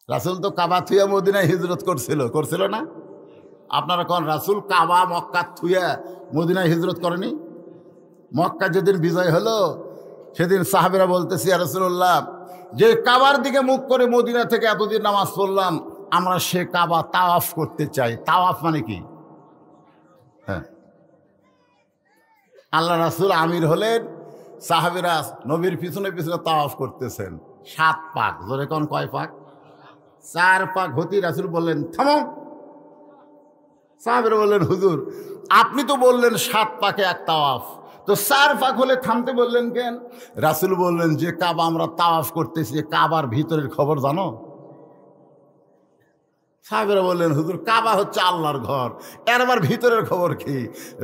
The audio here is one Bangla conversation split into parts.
রাসূল তো কাবা থুয়া মদিনায় হিজরত করছিল না? আপনারা কোন রাসূল কাবা মক্কা থুয়া মদিনায় হিজরত করেনি? মক্কা যেদিন বিজয় হলো সেদিন সাহাবীরা বলতেছি, ইয়া রাসূলুল্লাহ, যে কাবার দিকে মুখ করে মদিনা থেকে এতদিন নামাজ পড়লাম, আমরা সে কাবা তাওয়াফ করতে চাই। তাওয়াফ মানে কি? হ্যাঁ, আল্লাহ রাসূল আমির হলেন, সাহাবীরা নবীর পিছনে পিছনে তাওয়াফ করতেছেন। 7 পাক, জোরে কোন কয় পাক? 4 পাক হতেই রাসূল বললেন, থামো। সাহাবীরা বললেন, হুজুর আপনি তো বললেন 7 পাকে এক তাওয়াফ, তো 4 পাক হলে থামতে বললেন কেন? রাসূল বললেন, যে কাবা আমরা তাওয়াফ করতেছি, কাবার ভিতরের খবর জানো? সাহাবীরা বললেন, হুজুর কাবা হচ্ছে আল্লাহর ঘর, এর আবার ভিতরের খবর কি?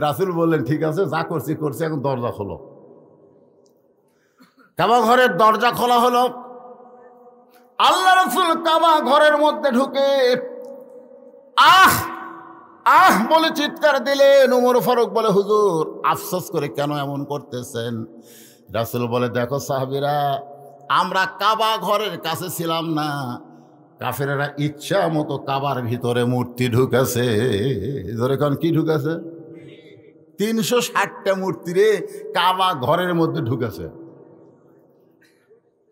রাসূল বললেন, ঠিক আছে, যা করছি, এখন দরজা খোলো। কাবা ঘরের দরজা খোলা হলো। আল্লাহ রাসূল কাবা ঘরের মধ্যে ঢুকে আহ আহ বলে চিৎকার দিলেন। ওমর ফারুক বলে, হুজুর আফসোস করে কেন এমন করতেছেন? রাসূল বলে, দেখো সাহাবীরা, আমরা কাবা ঘরের কাছে ছিলাম না, কাফেরেরা ইচ্ছা মতো কাবার ভিতরে মূর্তি ঢুকেছে। ধরে কোন কি ঢুকেছে? 360টা মূর্তি রে কাবা ঘরের মধ্যে ঢুকেছে।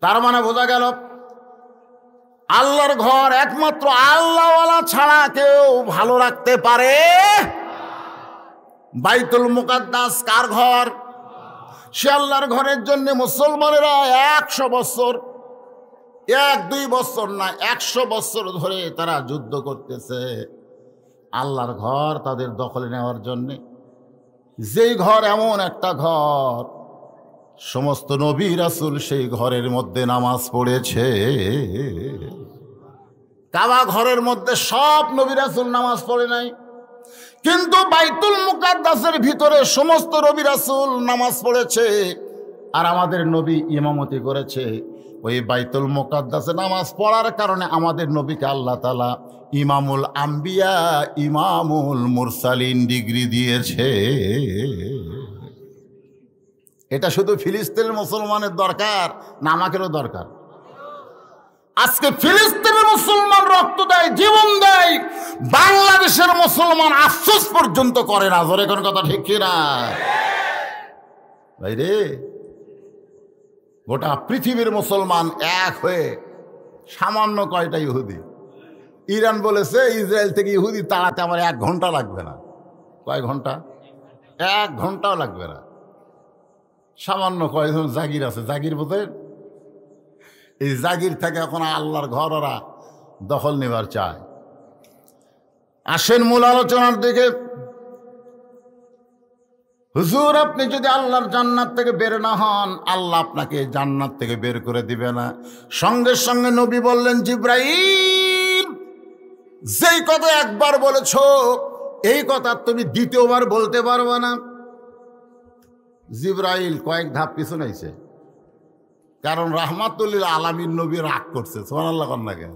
তার মানে বোঝা গেল আল্লাহর ঘর একমাত্র আল্লাহওয়ালা ছাড়া কেউ ভালো রাখতে পারে। বাইতুল মুকাদ্দাস কার ঘর? সে আল্লাহর ঘরের জন্য মুসলমানেরা 100 বছর, 1-2 বছর না, 100 বছর ধরে তারা যুদ্ধ করতেছে আল্লাহর ঘর তাদের দখলে নেওয়ার জন্যে। যেই ঘর এমন একটা ঘর, সমস্ত নবী রাসূল সেই ঘরের মধ্যে নামাজ পড়েছে। কাবা ঘরের মধ্যে সব নবী রাসূল নামাজ পড়ে নাই, কিন্তু বাইতুল মুকাদ্দাসের ভিতরে সমস্ত নবী রাসূল নামাজ পড়েছে। আর আমাদের নবী ইমামতি করেছে। ওই বাইতুল মুকাদ্দাসে নামাজ পড়ার কারণে আমাদের নবীকে আল্লাহ তাআলা ইমামুল আম্বিয়া, ইমামুল মুরসালিন ডিগ্রি দিয়েছে। এটা শুধু ফিলিস্তিনের মুসলমানের দরকার না, আমাদেরও দরকার। আজকে ফিলিস্তিনের মুসলমান রক্ত দেয়, জীবন দেয়, বাংলাদেশের মুসলমান আফসোস পর্যন্ত করে না। জোরে কোন কথা ঠিক কিনা ভাই রে? গোটা পৃথিবীর মুসলমান এক হয়ে সামান্য কয়টা ইহুদি। ইরান বলেছে ইসরায়েল থেকে ইহুদি তাড়াতে আমার 1 ঘন্টা লাগবে না। কয় ঘন্টা? 1 ঘন্টাও লাগবে না। সামান্য কয়েকজন জাগির আছে, জাগির বোধেন, এই জাগির থেকে এখন আল্লাহর ঘর ওরা দখল নেবার চায়। আসেন মূল আলোচনার দিকে। হুজুর আপনি যদি আল্লাহর জান্নাত থেকে বের না হন, আল্লাহ আপনাকে জান্নাত থেকে বের করে দিবে না। সঙ্গে সঙ্গে নবী বললেন, জিব্রাইল, যেই কথা একবার বলেছো এই কথা তুমি দ্বিতীয়বার বলতে পারবে না। জিব্রাইল কয়েক ধাপ পিছনে আইছে, কারণ রাহমাতুল লিল আলামিন নবী রাগ করছে। সুবহানাল্লাহ কন্যা, কেন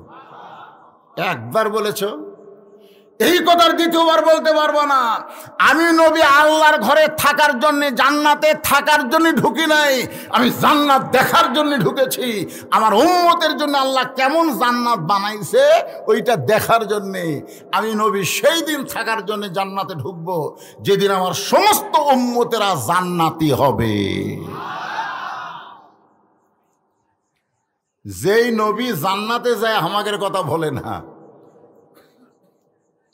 একবার বলেছো, এই কথার দ্বিতীয়বার বলতে পারবো না। আমি নবী আল্লাহর ঘরে থাকার জন্য, জান্নাতে থাকার জন্য ঢুকি নাই, আমি জান্নাত দেখার জন্য ঢুকেছি। আমার উম্মতের জন্য আল্লাহ কেমন জান্নাত বানাইছে ওইটা দেখার জন্যে আমি নবী সেই দিন থাকার জন্য জান্নাতে ঢুকবো যেদিন আমার সমস্ত উম্মতেরা জান্নাতি হবে। যেই নবী জান্নাতে যায় আমাদের কথা বলে না,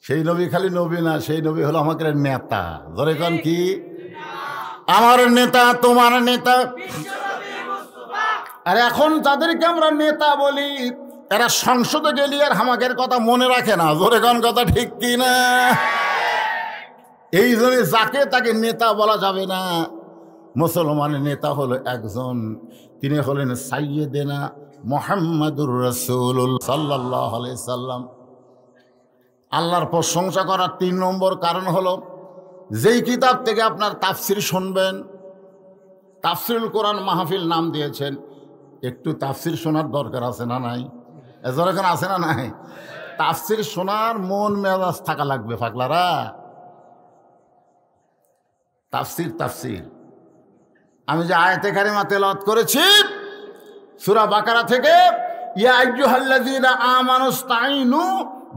সেই নবী খালি নবী না, সেই নবী হলো আমাদের নেতা। ধরে কোন কি? আমার নেতা, তোমার নেতা। আর এখন তাদেরকে আমরা নেতা বলি, এরা সংসদে গেলি আর আমাদের কথা মনে রাখে না। ধরে কোন কথা ঠিক কি না? এই জন্য যাকে তাকে নেতা বলা যাবে না। মুসলমানের নেতা হলো একজন, তিনি হলেন সাইয়্যিদেনা মুহাম্মাদুর রাসূলুল্লাহ সাল্লাল্লাহু আলাইহি সাল্লাম। আল্লাহর প্রশংসা করার 3 নম্বর কারণ হলো, যেই কিতাব থেকে আপনার তাফসির শুনবেন, তাফসিরুল কোরআন মাহফিল নাম দিয়েছেন, একটু তাফসির শোনার দরকার আছে না নাই? এজন্য আছে না নাই? তাফসির শোনার মন মেজাজ থাকা লাগবে ফাকলারা। তাফসির আমি যে আয়াতে কারিমা তেলাওয়াত করেছি সূরা বাকারা থেকে, ইয়া আইয়ুহাল্লাযীনা আমানুস্তাঈনু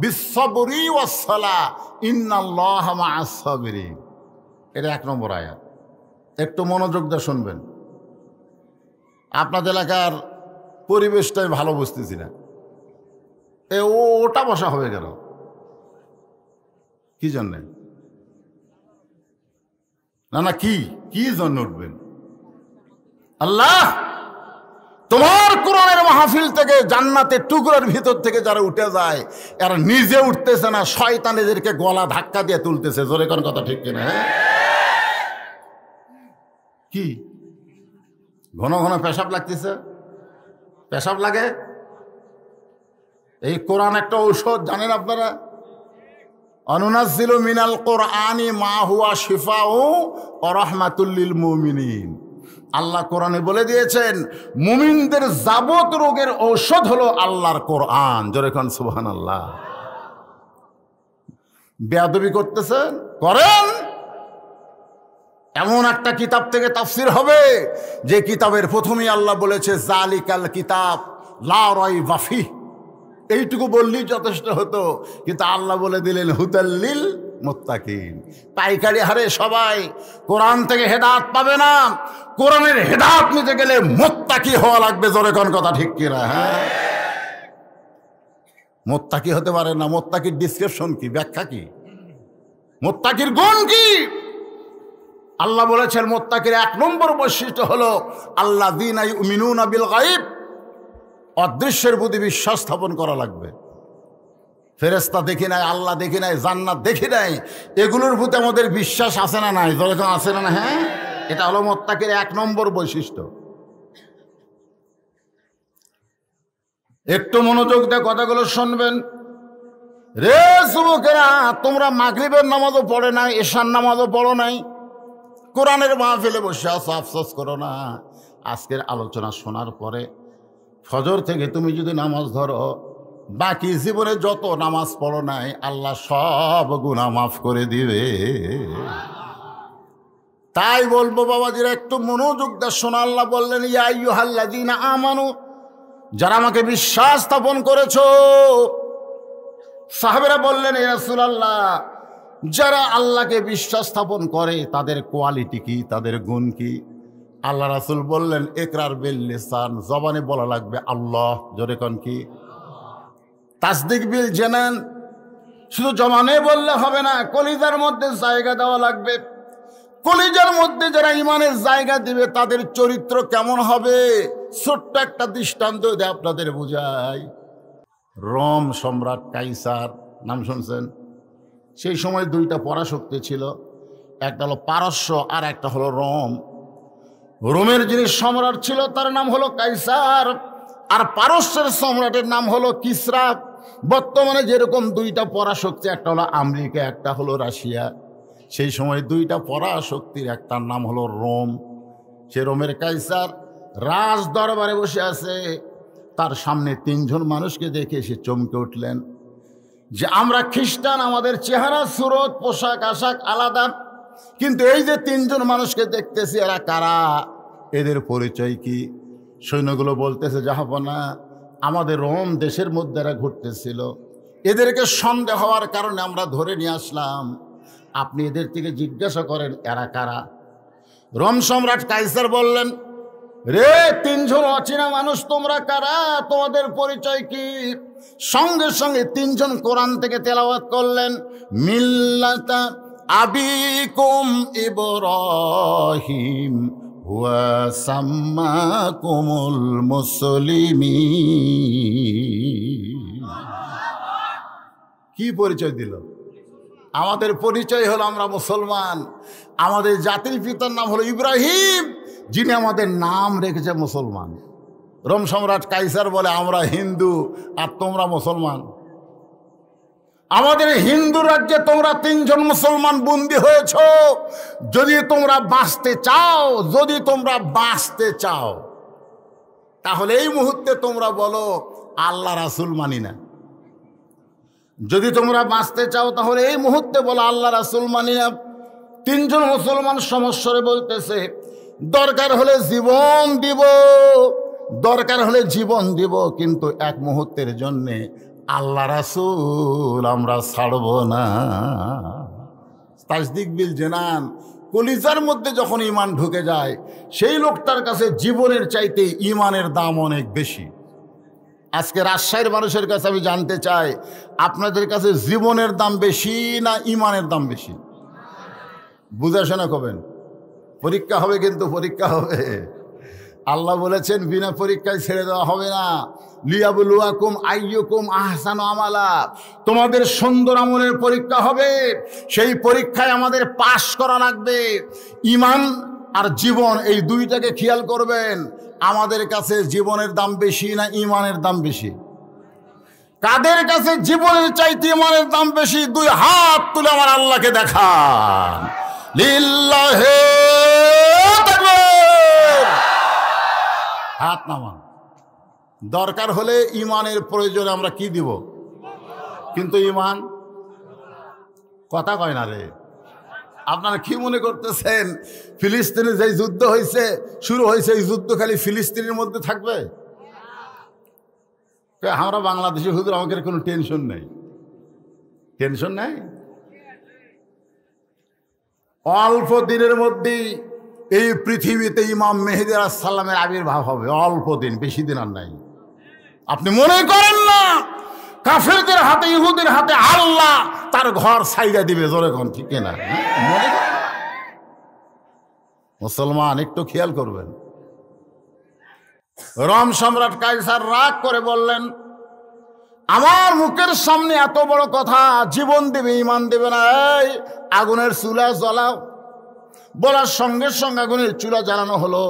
বিস-সাবরি ওয়াস-সালাহ ইন্নাল্লাহা মা'আস-সাবিরিন। এটা 1 নম্বর আয়াত। একটু মনোযোগ দিয়ে শুনবেন। আপনাদের এলাকার পরিবেশটাই ভালো বুঝতেছি না। ওটা বসা হবে গেল কি জন্যে? না কি জন্য উঠবেন? আল্লাহ তোমার কোরআনের মাহফিল থেকে জান্নাতের টুকরার ভিতর থেকে যারা উঠে যায় এরা নিজে উঠতেছে না, শয়তান এদেরকে গলা ধাক্কা দিয়ে তুলতেছে। জোরে কোন কথা ঠিক কিনা? কি ঘন ঘন পেশাব লাগতেছে? পেশাব লাগে? এই কোরআন একটা ঔষধ, জানেন আপনারা? অনুনাজ্জিলু মিনাল কোরআনি মা হুয়া শিফাউ ওয়া রাহমাতুল লিল মুমিনিন। আল্লাহ কোরআনে বলে দিয়েছেন মুমিনদের যাবত রোগের ঔষধ হলো আল্লাহর কোরআন। জোরে কোন সুবহানাল্লাহ। বেয়াদবি করতেছেন? করেন। এমন একটা কিতাব থেকে তাফসীর হবে যে কিতাবের প্রথমেই আল্লাহ বলেছে জালিকাল কিতাব লা রাইবা ফিহ। এইটুকু বললেই যথেষ্ট হতো, কিন্তু আল্লাহ বলে দিলেন হুদাল্লিল মুত্তাকিন। পাইকারি হারে সবাই কোরআন থেকে হেদায়েত পাবে না, কোরআনের হেদায়েত নিতে গেলে মুত্তাকি হওয়া লাগবে। জোরে কোন কথা ঠিক কিনা? হ্যাঁ, মুত্তাকি হতে পারে না। মুত্তাকির ডিসক্রিপশন কি, ব্যাখ্যা কি, মুত্তাকির গুণ কি? আল্লাহ বলেছেন মুত্তাকির 1 নম্বর বৈশিষ্ট্য হলো আল্লাযীনা ইউমিনুনা বিল গায়ব। অদৃশ্যের প্রতি বিশ্বাস স্থাপন করা লাগবে। ফেরেশতা দেখি নাই, আল্লাহ দেখি নাই, জান্নাত দেখি নাই, এগুলোর প্রতি আমাদের বিশ্বাস আছে না নাই? যখন আছে না? হ্যাঁ, এটা হলো মুত্তাকির 1 নম্বর বৈশিষ্ট্য। একটু মনোযোগ দিয়ে কথাগুলো শুনবেন। রে যুবকেরা, তোমরা মাগরিবের নামাজও পড়ে নাই, এশার নামাজও পড়ো নাই, কোরআনের মাহফিলে বসে আছো, আফসোস করো না। আজকের আলোচনা শোনার পরে ফজর থেকে তুমি যদি নামাজ ধরো, বাকি জীবনে যত নামাজ পড়ো নাই আল্লাহ সব গুনাহ মাফ করে দিবে। তাই বলবো বাবাজিরা, একটু মনোযোগ দিয়ে শোনা। আল্লাহ বললেন ইয়া আইয়ুহাল্লাযীনা আমানু, যারা আমাকে বিশ্বাস স্থাপন করেছো। সাহাবেরা বললেন ইয়া রাসূলুল্লাহ, যারা আল্লাহকে বিশ্বাস স্থাপন করে তাদের কোয়ালিটি কি, তাদের গুণ কি? আল্লাহ রাসূল বললেন ইকরার বিল লিসান, জবানে বলা লাগবে আল্লাহ। জোরে কোন কি? তাসদিক বিল জানান, শুধু জবানে বললে হবে না, কলিজার মধ্যে জায়গা দেওয়া লাগবে। কলিজার মধ্যে যারা ইমানের জায়গা দিবে তাদের চরিত্র কেমন হবে? ছোট্ট একটা দৃষ্টান্ত দিয়ে আপনাদের বুঝাই। রোম সম্রাট কাইসার নাম শুনছেন? সেই সময় 2টা পরাশক্তি ছিল, একটা হলো পারস্য আর একটা হলো রোম। রোমের যিনি সম্রাট ছিল তার নাম হলো কাইসার, আর পারস্যের সম্রাটের নাম হলো কিসরা। বর্তমানে যেরকম 2টা পরাশক্তি, একটা হলো আমেরিকা, একটা হলো রাশিয়া, সেই সময় 2টা পরাশক্তির একটার নাম হলো রোম। সে রোমের কাইসার রাজ দরবারে বসে আছে, তার সামনে 3 জন মানুষকে দেখে সে চমকে উঠলেন যে আমরা খ্রিস্টান, আমাদের চেহারা সুরত পোশাক আশাক আলাদা, কিন্তু এই যে 3 জন মানুষকে দেখতেছি এরা কারা, এদের পরিচয় কি? সৈন্যগুলো বলতেছে জাহাপনা, আমাদের রোম দেশের মধ্যে এরা ঘুরতেছিল, এদেরকে সন্দেহ হওয়ার কারণে আমরা ধরে নিয়ে আসলাম, আপনি এদের থেকে জিজ্ঞাসা করেন এরা কারা। রোম সম্রাট কাইসার বললেন রে 3 জন অচেনা মানুষ, তোমরা কারা, তোমাদের পরিচয় কি? সঙ্গে সঙ্গে 3 জন কোরআন থেকে তেলাওয়াত করলেন মিল্লাতা আবিকুম ইব্রাহিম ওয়া সাম্মাকুমুল মুসলিমিন। কি পরিচয় দিল? আমাদের পরিচয় হলো আমরা মুসলমান। আমাদের জাতির পিতার নাম হলো ইব্রাহিম, যিনি আমাদের নাম রেখেছে মুসলমান। রোম সম্রাট কাইসার বলে আমরা হিন্দু আর তোমরা মুসলমান। আমাদের হিন্দু রাজ্যে তোমরা 3 জন মুসলমান বন্দী হয়েছ। যদি তোমরা বাঁচতে চাও তাহলে এই মুহূর্তে তোমরা বলো আল্লাহ রাসূল মানি না। যদি তোমরা বাঁচতে চাও তাহলে এই মুহূর্তে বলো আল্লাহ রাসূল মানি না। 3 জন মুসলমান সমস্বরে বলতেছে দরকার হলে জীবন দিব, দরকার হলে জীবন দিব, কিন্তু এক মুহূর্তের জন্যে আল্লাহ রাসূল আমরা ছাড়ব না। তাসদিক বিল জানান, কলিজার মধ্যে যখন ঈমান ঢুকে যায় সেই লোকটার কাছে জীবনের চাইতে ঈমানের দাম অনেক বেশি। আজকে রাজশাহীর মানুষের কাছে আমি জানতে চাই, আপনাদের কাছে জীবনের দাম বেশি না ঈমানের দাম বেশি? বুঝাশোনা করবেন, পরীক্ষা হবে, কিন্তু পরীক্ষা হবে। আল্লাহ বলেছেন বিনা পরীক্ষায় ছেড়ে দেওয়া হবে না। লিয়াবলুয়াকুম আইয়ুকুম আহসানু আমালা, তোমাদের সুন্দর আমলের পরীক্ষা হবে, সেই পরীক্ষায় আমাদের পাশ করা লাগবে। ঈমান আর জীবন এই দুইটাকে খেয়াল করবেন। আমাদের কাছে জীবনের দাম বেশি না ঈমানের দাম বেশি? কাদের কাছে জীবনের চাইতে ঈমানের দাম বেশি? দুই হাত তুলে আমার আল্লাহকে দেখান। লিল্লাহি তাকবীর। হাত নামান। দরকার হলে ঈমানের প্রয়োজনে আমরা কি দিব, কিন্তু ঈমান কথা কয় না রে। আপনারা কি মনে করতেছেন ফিলিস্তিনে যে যুদ্ধ হয়েছে, শুরু হয়েছে, এই যুদ্ধ খালি ফিলিস্তিনের মধ্যে থাকবে? আমরা বাংলাদেশি হুজুর, আমাদের কোনো টেনশন নেই। টেনশন নেই। অল্প দিনের মধ্যেই এই পৃথিবীতে ইমাম মেহেদী আলাইহিস সালামের আবির্ভাব হবে। অল্প দিন, বেশি দিন আর নাই। আপনি মনে করেন না কাফেরদের হাতে, ইহুদের হাতে আল্লাহ তার ঘর ছাইড়া দিবে? জোরে কোন ঠিক না? মনে করেন? মুসলমান একটু খেয়াল করবেন। রোম সম্রাট কাইসার রাগ করে বললেন, আমার মুখের সামনে এত বড় কথা, জীবন দেবে ঈমান দেবে না, এই আগুনের চুলা জ্বালাও। বলার সঙ্গে সঙ্গে আগুনের চুলা জ্বালানো হলো।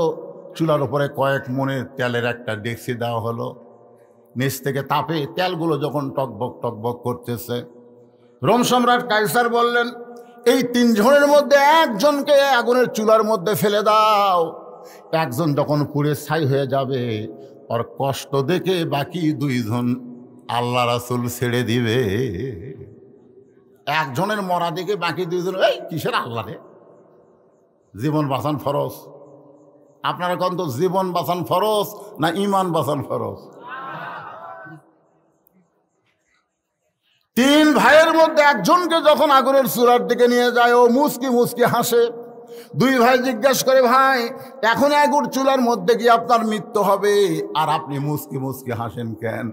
চুলার উপরে কয়েক মণের তেলের একটা ডেকচি দেওয়া হলো। নিচ থেকে তাপে তেলগুলো যখন টকবক টকবক করতেছে, রোম সম্রাট কাইসার বললেন, এই তিনজনের মধ্যে একজনকে আগুনের চুলার মধ্যে ফেলে দাও। একজন যখন পুড়ে ছাই হয়ে যাবে, ওর কষ্ট দেখে বাকি দুইজন আল্লাহ রাসূল ছেড়ে দিবে। একজনের মরা দেখে বাকি দুইজন, এই কিসের আল্লাহ রে, জীবন বাঁচান ফরজ। আপনারা কোন তো জীবন বাঁচান ফরজ না ঈমান বাঁচান ফরজ? তিন ভাইয়ের মধ্যে একজনকে যখন আগুনের চুলার দিকে নিয়ে যায়, ও মুচকি মুচকি হাসে। দুই ভাই জিজ্ঞেস করে, ভাই এখন আগুন চুলার মধ্যে গিয়ে আপনার মৃত্যু হবে, আর আপনি মুচকি মুচকি হাসেন কেন?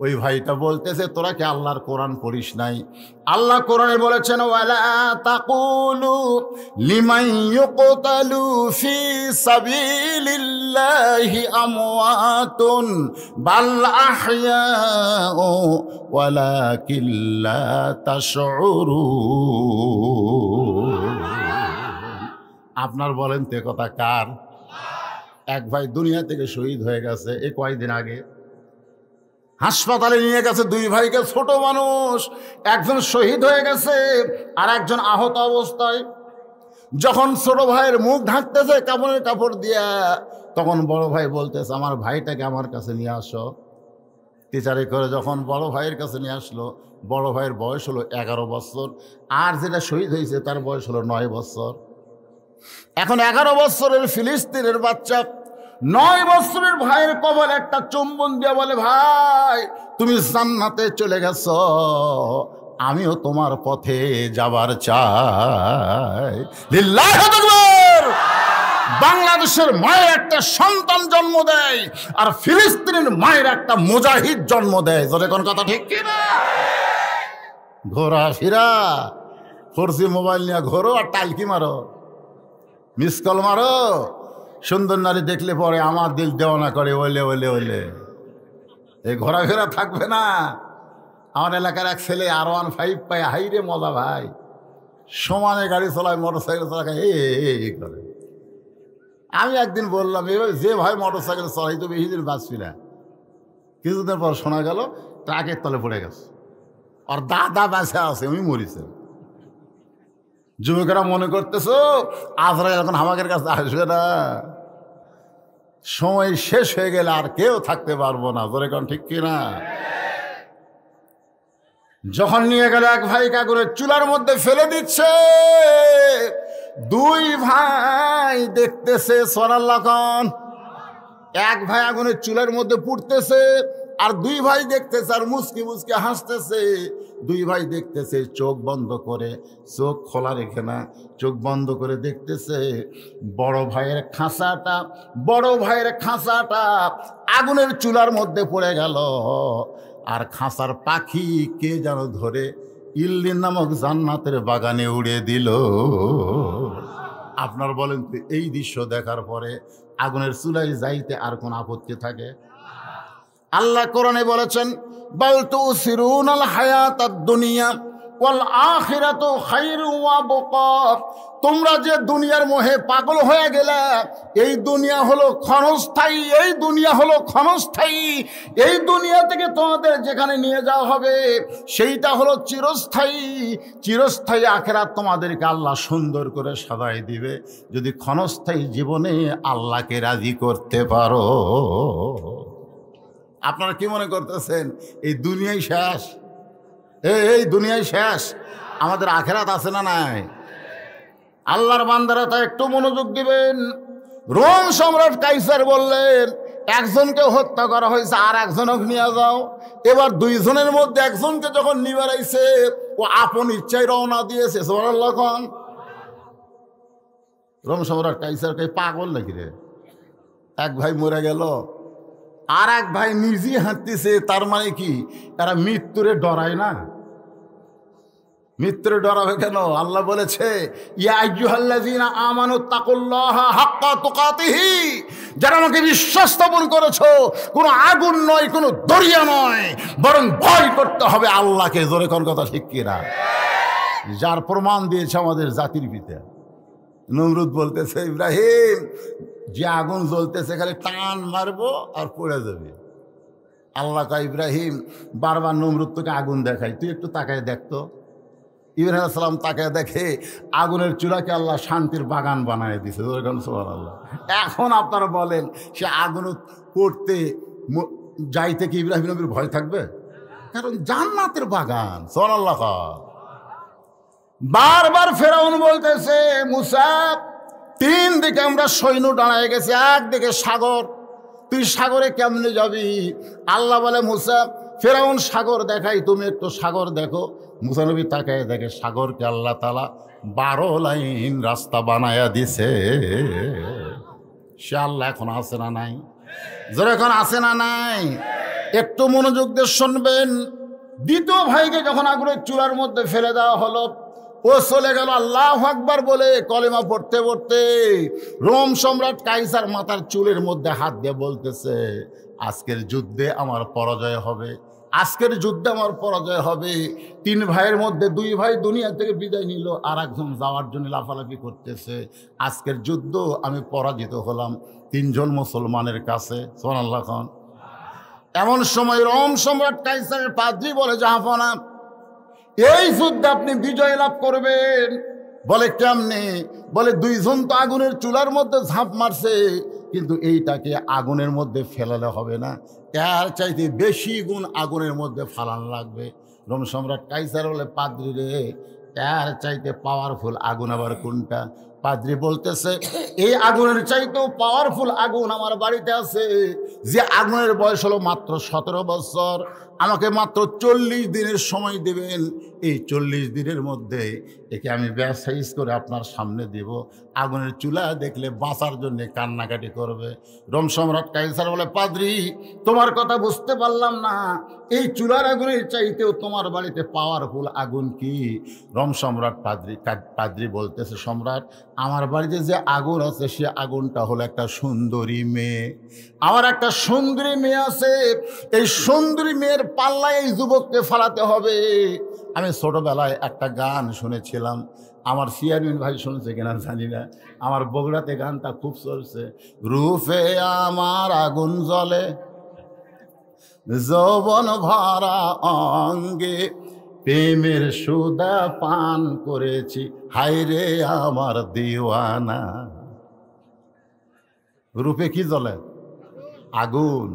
ওই ভাইটা বলতেছে, তোরা কি আল্লাহর কোরআন পড়িস নাই? আল্লাহ কোরআনে বলেছেন, ওয়ালা তাকুলু লিমান ইউকতালু ফি সাবিলিল্লাহি আমওয়াতুন বাল আহইয়াউ ওয়ালাকিন লা তাশউরুন। আপনার বলেন তে কথা কার? এক ভাই দুনিয়া থেকে শহীদ হয়ে গেছে এই কয়েকদিন আগে। হাসপাতালে নিয়ে গেছে দুই ভাইকে, ছোট মানুষ, একজন শহীদ হয়ে গেছে আর একজন আহত অবস্থায়। যখন ছোট ভাইয়ের মুখ ঢাকতেছে কাপড়ের কাপড় দিয়া, তখন বড় ভাই বলতেছে, আমার ভাইটাকে আমার কাছে নিয়ে আসো। টিচারে করে যখন বড় ভাইয়ের কাছে নিয়ে আসলো, বড় ভাইয়ের বয়স হলো 11 বছর, আর যেটা শহীদ হয়েছে তার বয়স হলো 9 বছর। এখন 11 বছরের ফিলিস্তিনের বাচ্চা 9 বছরের ভাইয়ের কবলে একটা চুম্বন দিয়ে বলে, ভাই তুমি জান্নাতে চলে গেছ, আমিও তোমার পথে যাবার চাই। লিল্লাহি তাকবীর। বাংলাদেশের মায়ের একটা সন্তান জন্ম দেয়, আর ফিলিস্তিনের মায়ের একটা মুজাহিদ জন্ম দেয়। জোরে কোন কথা ঠিক কিনা? ঘোরা ফিরা 4G মোবাইল নিয়ে ঘোরো আর টাইলকি মারো, মিস কল মারো। সুন্দর নারী দেখলে পরে আমার দিল দেওয়ানা করে, ওলে ওলে ওলে। এই ঘোরাফেরা থাকবে না। আমার এলাকার এক ছেলে R15 পায়, হাইরে মজা ভাই, সমানে গাড়ি চালায়, মোটর সাইকেল চালায়, এই করে। আমি একদিন বললাম, এবার যে ভাই মোটর সাইকেল চালাই তো বেশি দিন বাঁচবি না। কিছুদিন পর শোনা গেল ট্রাকের তলে পড়ে গেছে, আর দাদা বাঁচা আছে, উনি মরিছে। যুবকেরা মনে করতেছো আজরাইল এখন আমাদের কাছে আসবে না, সময় শেষ হয়ে গেলে আর কেউ থাকতে পারবো না। জোরে কোন ঠিক কিনা? যখন নিয়ে গেল এক ভাই আগুনের চুলার মধ্যে ফেলে দিচ্ছে, দুই ভাই দেখতেছে, সুবহানাল্লাহ কোন? এক ভাই আগুনের চুলার মধ্যে পুড়তেছে, আর দুই ভাই দেখতেছে আর মুসকি মুসকি হাসতেছে। দুই ভাই দেখতেছে চোখ বন্ধ করে, চোখ খোলা রেখে না, চোখ বন্ধ করে দেখতেছে বড় ভাইয়ের খাঁচাটা আগুনের চুলার মধ্যে পড়ে গেল। আর খাঁচার পাখি কে যেন ধরে ইল্লিন নামক জান্নাতের বাগানে উড়ে দিল। আপনার বলেন তো, এই দৃশ্য দেখার পরে আগুনের চুলায় যাইতে আর কোন আপত্তি থাকে? আল্লাহ কোরআনে বলেছেন, বাল তুসিরুনাল হায়াতাদ দুনিয়া ওয়াল আখিরাতু খায়রুম ওয়া আবকা। তোমরা যে দুনিয়ার মোহে পাগল হয়ে গেলে, এই দুনিয়া হলো ক্ষণস্থায়ী, এই দুনিয়া থেকে তোমাদের যেখানে নিয়ে যাওয়া হবে সেইটা হলো চিরস্থায়ী আখিরাত তোমাদেরকে আল্লাহ সুন্দর করে সাজায় দিবে, যদি ক্ষণস্থায়ী জীবনে আল্লাহকে রাজি করতে পারো। আপনারা কি মনে করতেছেন এই দুনিয়ায় শেষ? এই দুনিয়ায় শেষ, আমাদের আখিরাত আছে না নাই? আল্লাহর বান্দারা তা একটু মনোযোগ দিবেন। রোম সম্রাট কাইসার বললেন, একজনকে হত্যা করা হয়েছে, আর একজনকে নিয়ে যাও। এবার দুইজনের মধ্যে একজনকে যখন নিয়ে বেড়াইছে, ও আপন ইচ্ছায় রওনা দিয়েছে। সুবহানাল্লাহ। রোম সম্রাট কাইসারকে পাগল নাকি রে? এক ভাই মরে গেল, আর এক ভাই নিজে হাঁটতেছে। তার মানে কি, তারা মৃত্যুরে ডরায় না? মৃত্যুরে ডরাবে কেন? আল্লাহ বলেছে, ইয়া আইয়ুহাল্লাযীনা আমানুত্তাকুল্লাহা হাক্কা তুকাতিহি, যারা আমাকে বিশ্বাস স্থাপন করেছো, কোনো আগুন নয়, কোনো দরিয়া নয়, বরং ভয় করতে হবে আল্লাহকে। জোরে কোন কথা ঠিক কিনা? যার প্রমাণ দিয়েছে আমাদের জাতির পিতা নমরুদ। বলতেছে, ইব্রাহিম, যে আগুন জ্বলতেছে খালি টান মারবো আর পড়ে যাবে। আল্লাহ কয়, ইব্রাহিম, বারবার নমরুদ তোকে আগুন দেখাই, তুই একটু তাকায় দেখতো। ইব্রাহিম আলাইহিস সালাম তাকায় দেখে আগুনের চুলাকে আল্লাহ শান্তির বাগান বানায় দিছে। সুবহানাল্লাহ। এখন আপনারা বলেন, সে আগুন পড়তে যাইতে কি ইব্রাহিম নবীর ভয় থাকবে? কারণ জান্নাতের বাগান। সুবহানাল্লাহ। বারবার ফেরাউন বলতেছে, মুসা, তিন দিকে আমরা সৈন্য দাঁড়ায় গেছি, একদিকে সাগর, তুই সাগরে কেমনে যাবি? আল্লাহ বলে, মুসা, ফেরাউন সাগর দেখাই, তুমি একটু সাগর দেখো। মুসা নবী তাকায় দেখে সাগরকে আল্লাহ তাআলা 12 লাইন রাস্তা বানায়া দিছে। সে আল্লাহ এখন আছে না নাই? যারা এখন আছে না নাই? একটু মনোযোগ দিয়ে শুনবেন। দ্বিতীয় ভাইকে যখন আগুনের চুলার মধ্যে ফেলে দেওয়া হলো, ও চলে গেল আল্লাহু আকবার বলে কলেমা পড়তে পড়তে। রোম সম্রাট কাইসার মাথার চুলের মধ্যে হাত দিয়ে বলতেছে, আজকের যুদ্ধে আমার পরাজয় হবে, আজকের যুদ্ধে আমার পরাজয় হবে। তিন ভাইয়ের মধ্যে দুই ভাই দুনিয়া থেকে বিদায় নিল, আর একজন যাওয়ার জন্য লাফালাফি করতেছে। আজকের যুদ্ধ আমি পরাজিত হলাম তিনজন মুসলমানের কাছে। সুবহানাল্লাহ। এমন সময় রোম সম্রাট কাইসারের পাদ্রী বলে, জাহাপনা, এই যুদ্ধে আপনি বিজয় লাভ করবেন। বলে, কেমনে? বলে, দুইজন তো আগুনের চুলার মধ্যে ঝাঁপ মারছে, কিন্তু এইটাকে আগুনের মধ্যে ফেলালে হবে না, এর চাইতে বেশি গুণ আগুনের মধ্যে ফালান লাগবে। রোম সম্রাট কাইসার বলে, পাদ্রী রে, এর চাইতে পাওয়ারফুল আগুন আবার কোনটা? পাদ্রী বলতেছে, এই আগুনের চাইতেও পাওয়ারফুল আগুন আমার বাড়িতে আছে, যে আগুনের বয়স হলো মাত্র 17 বছর। আমাকে মাত্র 40 দিনের সময় দেবেন। এই 40 দিনের মধ্যে একে আমি ব্যাসাইজ করে আপনার সামনে দেব। আগুনের চুলা দেখলে বাঁচার জন্য কান্নাকাটি করবে। রোম সম্রাট কাইসার বলে, পাদ্রী, তোমার কথা বুঝতে পারলাম না, এই চুলার আগুনের চাইতেও তোমার বাড়িতে পাওয়ারফুল আগুন কি? রোম সম্রাট পাদ্রী বলতেছে, সম্রাট, আমার বাড়িতে যে আগুন আছে সে আগুনটা হলো একটা সুন্দরী মেয়ে। আমার একটা সুন্দরী মেয়ে আছে, এই সুন্দরী মেয়ের পাল্লায় এই যুবককে ফালাতে হবে। আমি ছোটবেলায় একটা গান শুনেছিলাম, আমার চেয়ারম্যান ভাই শুনছে কিনা জানি না, আমার বগুড়াতে গানটা খুব চলছে। রূপে আমার আগুন জ্বলে, যৌবন ভরা অঙ্গে, প্রেমের সুদা পান করেছি, হায়রে আমার দিওয়ানা। রূপে কি জ্বলে? আগুন।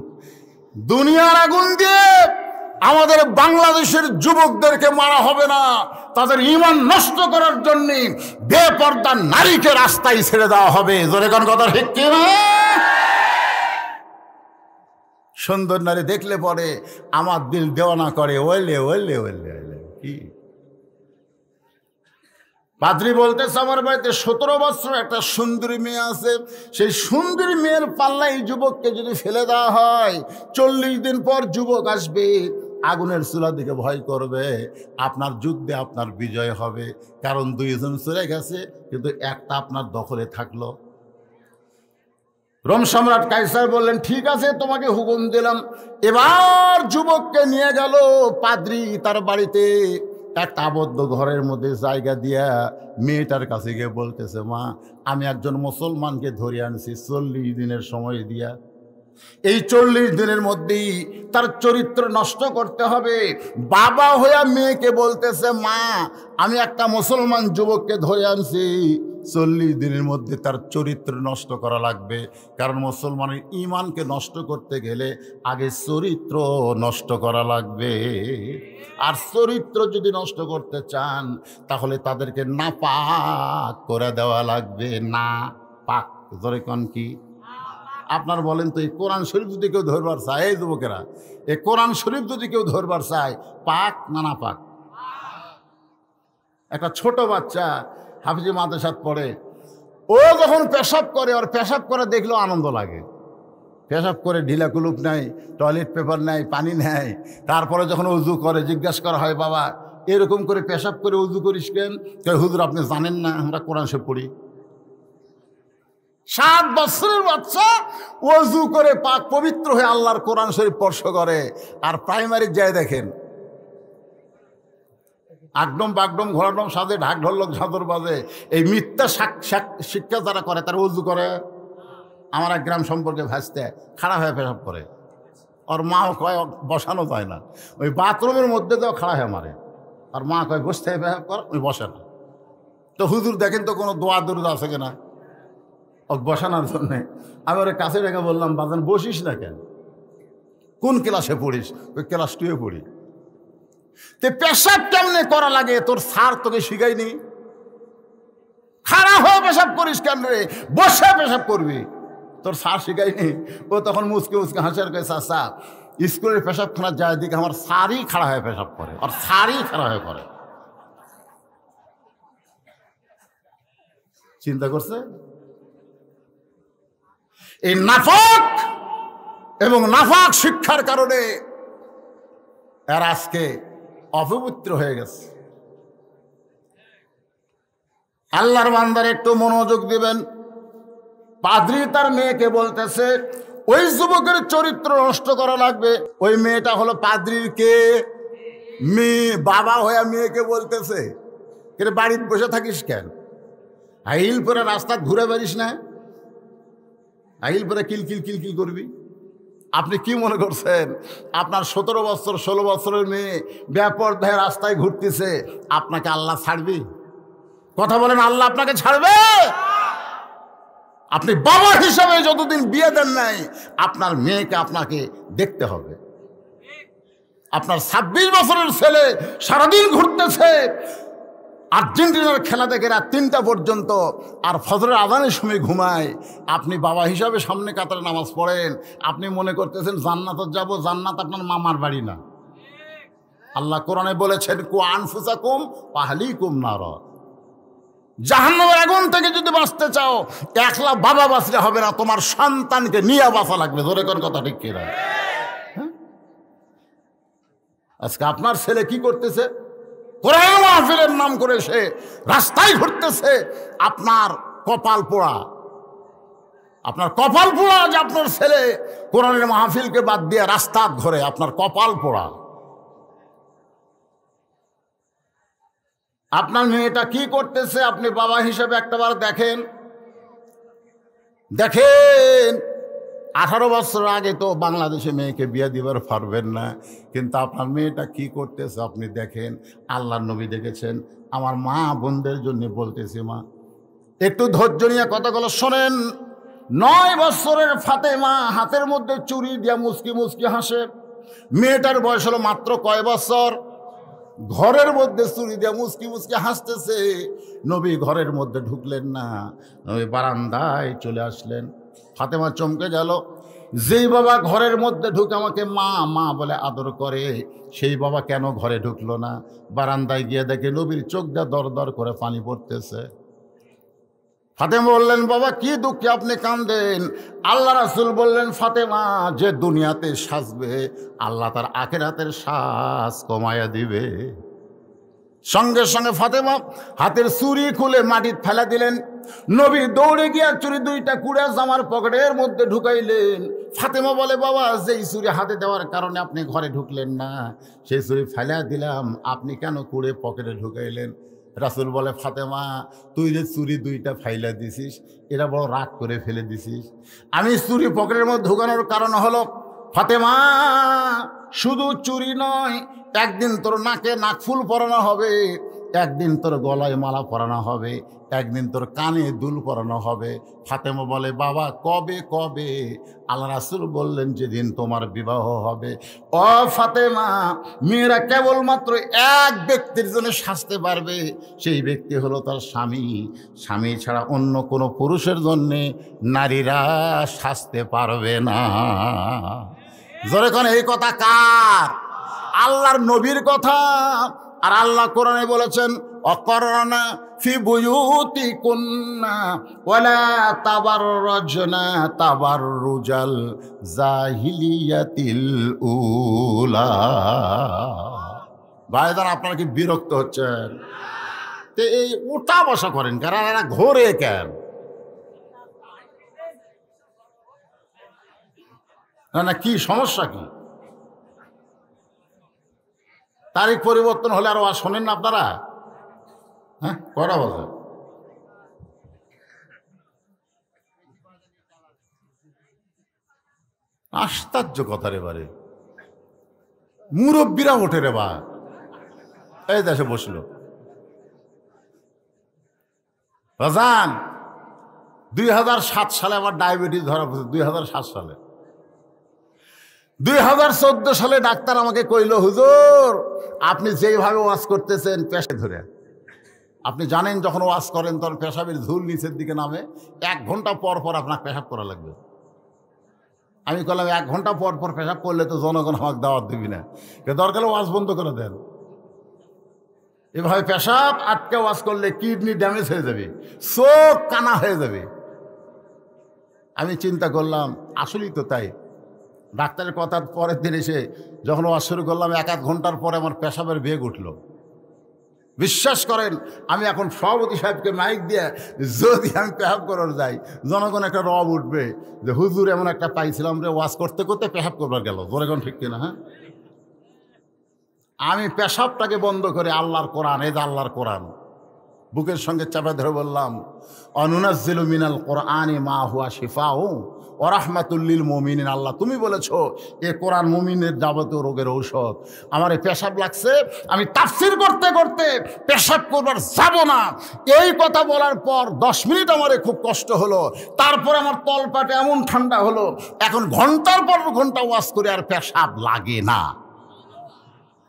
দুনিয়ার আগুন দিয়ে আমাদের বাংলাদেশের যুবকদেরকে মারা হবে না, তাদের ঈমান নষ্ট করার জন্য বেপরদা নারীকে রাস্তায় ছেড়ে দেওয়া হবে। জোরে কোন কথা ঠিক কি না? সুন্দর নারী দেখলে পরে আমার দিল দেওয়ানা করে, ওলে ওলে ওলে ওলে। কি পাদ্রী বলতেছে, আমার বাড়িতে 17 বছর একটা সুন্দরী মেয়ে আছে, সেই সুন্দরী মেয়ের পাল্লায় যুবককে যদি ফেলে দেওয়া হয়, 40 দিন পর যুবক আসবে, আগুনের চুলার দিকে ভয় করবে, আপনার যুদ্ধে আপনার বিজয় হবে, কারণ 2 জন চলে গেছে কিন্তু একটা আপনার দখলে থাকলো। রোম সম্রাট কাইসার বললেন, ঠিক আছে তোমাকে হুকুম দিলাম। এবার যুবককে নিয়ে গেল পাদ্রী তার বাড়িতে, একটা আবদ্ধ ঘরের মধ্যে জায়গা দিয়া মেয়েটার কাছে গিয়ে বলতেছে, মা আমি একজন মুসলমানকে ধরে আনছি 40 দিনের সময় দিয়া, এই 40 দিনের মধ্যেই তার চরিত্র নষ্ট করতে হবে। বাবা হইয়া মেয়েকে বলতেছে, মা আমি একটা মুসলমান যুবককে ধরে আনছি, 40 দিনের মধ্যে তার চরিত্র নষ্ট করা লাগবে, কারণ মুসলমানের ঈমানকে নষ্ট করতে গেলে আগে চরিত্র নষ্ট করা লাগবে। আর চরিত্র যদি নষ্ট করতে চান তাহলে তাদেরকে নাপাক করে দেওয়া লাগবে। না পাক ধরে কোন কি আপনার বলেন তো, এই কোরআন শরীফ যদি কেউ ধরবার চায়, এই যুবকেরা এই কোরআন শরীফ যদি কেউ ধরবার চায়, পাক না না পাক? একটা ছোট বাচ্চা হাফিজি মাদ্রাসাত পড়ে, ও যখন পেশাব করে, আর পেশাব করে দেখলেও আনন্দ লাগে। পেশাব করে ঢিলা কুলুপ নেয়, টয়লেট পেপার নেয়, পানি নেয়, তারপরে যখন উজু করে জিজ্ঞাসা করা হয়, বাবা এরকম করে পেশাব করে উজু করিস কেন? হুজুর আপনি জানেন না আমরা কোরআন শরীফ পড়ি। 7 বছরের বাচ্চা ওযু করে পাক পবিত্র হয়ে আল্লাহর কোরআন শরীফ স্পর্শ করে। আর প্রাইমারি যায় দেখেন, আগডম বাগডম ঘোরাডম সাজে ঢাক ঢোলক ঝাঁদর বাজে, এই মিথ্যা শিক্ষা যারা করে তারা ওযু করে। আমার এক গ্রাম সম্পর্কে ভাসতে খাড়া হয়ে পেশাব করে, ওর মাও কয় বসানো যায় না, ওই বাথরুমের মধ্যে তো খাড়া হয়ে মারে, আর মা কয় বসতে পেশাব কর, ওই বসে না। তো হুজুর দেখেন তো কোনো দোয়া দরুদ আছে কিনা ও বসানোর জন্যে। আমি ওর কাছে রেখে বললাম, বাজান বসিস না কেন? কোন ক্লাসে পড়িস? ওই ক্লাস 2-এ পড়ি। তে পেশাব কেমনে করা লাগে তোর স্যার তোকে শিখাইনি? খাড়া হয়ে পেশাব করিস কেন রে? বসে পেশাব করবি, তোর স্যার শিখাইনি? ও তখন মুসকে মুসকে হাসার কাছে, চাচা স্কুলের পেশাবখানা যায় দিকে আমার স্যারই খাড়া হয়ে পেশাব করে, আর স্যারই খাড়া হয়ে করে। চিন্তা করছে? এই নাফাক এবং নাফাক শিক্ষার কারণে এর আজকে অপবিত্র হয়ে গেছে। আল্লাহর বান্দার একটু মনোযোগ দিবেন। পাদ্রী তার মেয়েকে বলতেছে, ওই যুবকের চরিত্র নষ্ট করা লাগবে। ওই মেয়েটা হলো পাদ্রীর কে? মেয়ে। বাবা হয়ে মেয়েকে বলতেছে, বাড়িতে বসে থাকিস কেন? আইল পরে রাস্তা ঘুরে বেরিস না? আইল পরে কিলকিল কিলকিল করবি? আপনি কি মনে করছেন আপনার 17 বছর 16 বছরের মেয়ে বেপরদায় রাস্তায় ঘুরতেছে, আপনাকে আল্লাহ ছাড়বে? কথা বলেন, আল্লাহ আপনাকে ছাড়বে? আপনি বাবা হিসাবে যতদিন বিয়ে দেন নাই, আপনার মেয়েকে আপনাকে দেখতে হবে। আপনার 26 বছরের ছেলে সারাদিন ঘুরতেছে, আর্জেন্টিনার খেলা দেখে রাত 3টা পর্যন্ত, আর ফজরের আজানের সময় ঘুমায়। আপনি বাবা হিসাবে সামনে কাতারে নামাজ পড়েন, আপনি মনে করতেছেন জান্নাতে যাব। জান্নাত আপনার মামার বাড়ি না। আল্লাহ কোরআনে বলেছেন, কু আনফুসাকুম ওয়া আহলিকুম নার। জাহান্নামের আগুন থেকে যদি বাঁচতে চাও, একলা বাবা বাঁচলে হবে না, তোমার সন্তানকে নিয়ে বাঁচা লাগবে। ধরে কোন কথা ঠিক কিনা? আজকে আপনার ছেলে কি করতেছে? কোরআন মাহফিলের নাম করে সে রাস্তায় ঘুরতেছে। আপনার কপাল পোড়া, আপনার কপাল পোড়া যে আপনার ছেলে কোরআনের মাহফিলকে বাদ দিয়ে রাস্তা ঘরে, আপনার কপাল পোড়া। আপনার মেয়েটা কি করতেছে আপনি বাবা হিসেবে একটাবার দেখেন। দেখেন 18 বছর আগে তো বাংলাদেশে মেয়েকে বিয়ে দিবার পারবেন না, কিন্তু আপনার মেয়েটা কি করতেছে আপনি দেখেন। আল্লাহর নবী দেখেছেন। আমার মা বোনদের জন্য বলতেছি, মা একটু ধৈর্য নিয়ে কথাগুলো শোনেন। 9 বছরের ফাতেমা হাতের মধ্যে চুরি দিয়া মুচকি মুচকি হাসে। মেয়েটার বয়স হলো মাত্র কয় বছর? ঘরের মধ্যে চুরি দিয়া মুচকি মুচকি হাসতেছে। নবী ঘরের মধ্যে ঢুকলেন না, নবী বারান্দায় চলে আসলেন। ফাতেমা চমকে গেল। যেই বাবা ঘরের মধ্যে ঢুকে আমাকে মা মা বলে আদর করে, সেই বাবা কেন ঘরে ঢুকলো না? বারান্দায় গিয়ে দেখে নবীর চোখ দিয়ে দর দর করে পানি পড়তেছে। ফাতেমা বললেন, বাবা কি দুঃখে আপনি কাঁদেন? আল্লাহ রাসূল বললেন, ফাতেমা, যে দুনিয়াতে সাজবে আল্লাহ তার আখিরাতের সাজ কমায়া দিবে। সঙ্গে সঙ্গে ফাতেমা হাতের চুড়ি খুলে মাটির ফেলা দিলেন। নবী দৌড়ে গিয়া চুড়ি দুইটা কুড়ে জামার পকেটের মধ্যে ঢুকাইলেন। ফাতেমা বলে, বাবা, যেই চুড়ি হাতে দেওয়ার কারণে আপনি ঘরে ঢুকলেন না, সেই চুড়ি ফেলা দিলাম, আপনি কেন কুড়ে পকেটে ঢুকাইলেন? রাসূল বলে, ফাতেমা, তুই যে চুড়ি দুইটা ফাইলা দিছিস, এরা বড় রাগ করে ফেলে দিছিস। আমি চুড়ি পকেটের মধ্যে ঢুকানোর কারণ হলো, ফাতেমা, শুধু চুরি নয়, একদিন তোর নাকে নাকফুল পরানো হবে, একদিন তোর গলায় মালা পরানো হবে, একদিন তোর কানে দুল পরানো হবে। ফাতেমা বলে, বাবা, কবে কবে? আল্লাহ রাসূল বললেন, যেদিন তোমার বিবাহ হবে। ও ফাতেমা, মেয়েরা কেবলমাত্র এক ব্যক্তির জন্য সাজতে পারবে, সেই ব্যক্তি হলো তার স্বামী। স্বামী ছাড়া অন্য কোনো পুরুষের জন্যে নারীরা সাজতে পারবে না। জোরে কোন এই কথা কার? আল্লাহর নবীর কথা। আর আল্লাহ কোরআনে বলেছেন, অকরনা ফি বুয়ুতিকুন্না ওয়ালা তাবাররাজনা তাবাররুজাল জাহিলিয়াতিল উলা। ভাইজান, আপনারা কি বিরক্ত হচ্ছেন? তো এই উঠা বসা করেন কারণ এরা ঘোরে কেন? না কি সমস্যা কি? তারিখ পরিবর্তন হলে আরো শোনেন না আপনারা? হ্যাঁ, কটা বলে আশ্চর্য কথা রে বারে, মুরব্বীরা ওঠে রে বা। এই দেশে বসলো রাজান। 2007 সালে আমার ডায়াবেটিস ধরা পড়ছে। 2007 সালে, 2014 সালে ডাক্তার আমাকে কইল, হুজুর, আপনি যেইভাবে ওয়াজ করতেছেন পেশে ধরে। আপনি জানেন যখন ওয়াজ করেন তখন পেশাবের ঝুল নিচের দিকে নামে, 1 ঘন্টা পর পর আপনার পেশাব করা লাগবে। আমি বললাম, 1 ঘন্টা পর পর পেশাব করলে তো জনগণ আমাকে দাওয়াত দিবি না, দরকার ওয়াজ বন্ধ করে দেন। এভাবে পেশাব আটকে ওয়াজ করলে কিডনি ড্যামেজ হয়ে যাবে, চোখ কানা হয়ে যাবে। আমি চিন্তা করলাম, আসলেই তো তাই। ডাক্তারের কথার পরের দিন এসে যখন ওয়াজ শুরু করলাম, 1-1 ঘন্টার পরে আমার পেশাবের বেগ উঠল। বিশ্বাস করেন, আমি এখন সভাপতি সাহেবকে মাইক দিয়ে যদি আমি পেশাব করার যাই, জনগণ একটা রব উঠবে যে হুজুর এমন একটা পাইছিলাম রে, ওয়াজ করতে করতে পেশাব করবার গেল। জনগণ ঠিক কিনা? হ্যাঁ, আমি পেশাবটাকে বন্ধ করে আল্লাহর কোরআন, এই যে আল্লাহর কোরআন, বুকের সঙ্গে চাপা ধরে বললাম, অনুনাজ্জিলু মিনাল কোরআনি মা হুয়া শিফাউ ওয়া রাহমাতুল লিল মুমিনিন। আল্লাহ, তুমি বলেছো এ কোরআন মুমিনের যাবতীয় রোগের ঔষধ। আমার এই পেশাব লাগছে, আমি তাফসীর করতে করতে পেশাব করবার যাব না। এই কথা বলার পর 10 মিনিট আমার খুব কষ্ট হলো, তারপর আমার তলপাটে এমন ঠান্ডা হলো, এখন ঘন্টার পর ঘন্টা ওয়াজ করে আর পেশাব লাগে না।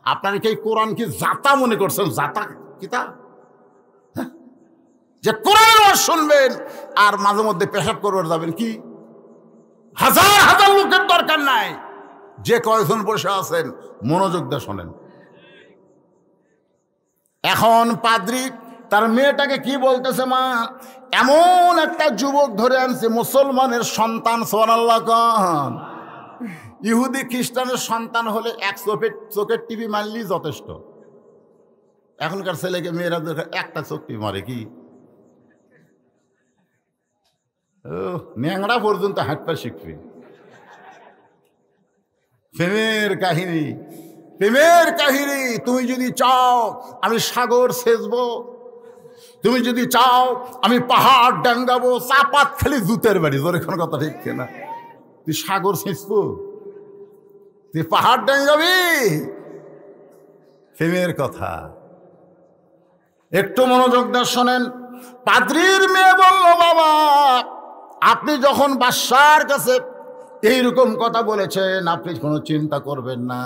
আপনারা কি কোরআন কি জাতা মনে করছেন? জাতা কিতা যে কোরআনের ওয়াজ শুনবেন আর মাঝে মধ্যে পেশাব করবার যাবেন? কি হাজার হাজার লোকের দরকার নাই, যে কয়েকজন বসে আছেন মনোযোগ দিয়ে শোনেন। এখন পাদ্রী তার মেয়েটাকে কি বলতেছে, মা, এমন একটা যুবক ধরে আনছে মুসলমানের সন্তান, সুবহানাল্লাহ খান। ইহুদি খ্রিস্টানের সন্তান হলে 1 চোখের টিভি মারলেই যথেষ্ট। এখনকার ছেলেকে মেয়েরা একটা চোখ টিভি মারে কি? ন্যাংড়া পর্যন্ত হাঁটপা শিখবে। প্রেমের কাহিনী, প্রেমের কাহিনী। তুমি যদি চাও আমি সাগর সেচবো, তুমি যদি চাও আমি পাহাড় ডাঙ্গাবো, চাপাত খালি জুতের বাড়ি। জোরে কোনো কথা ঠিক না? তুই সাগর সেচবো, তুই পাহাড় ডাঙ্গাবি? প্রেমের কথা একটু মনোযোগ দিয়ে শোনেন। পাদ্রীর মেয়ে বলল, বাবা, আপনি যখন বাদশার কাছে এইরকম কথা বলেছেন, আপনি কোনো চিন্তা করবেন না,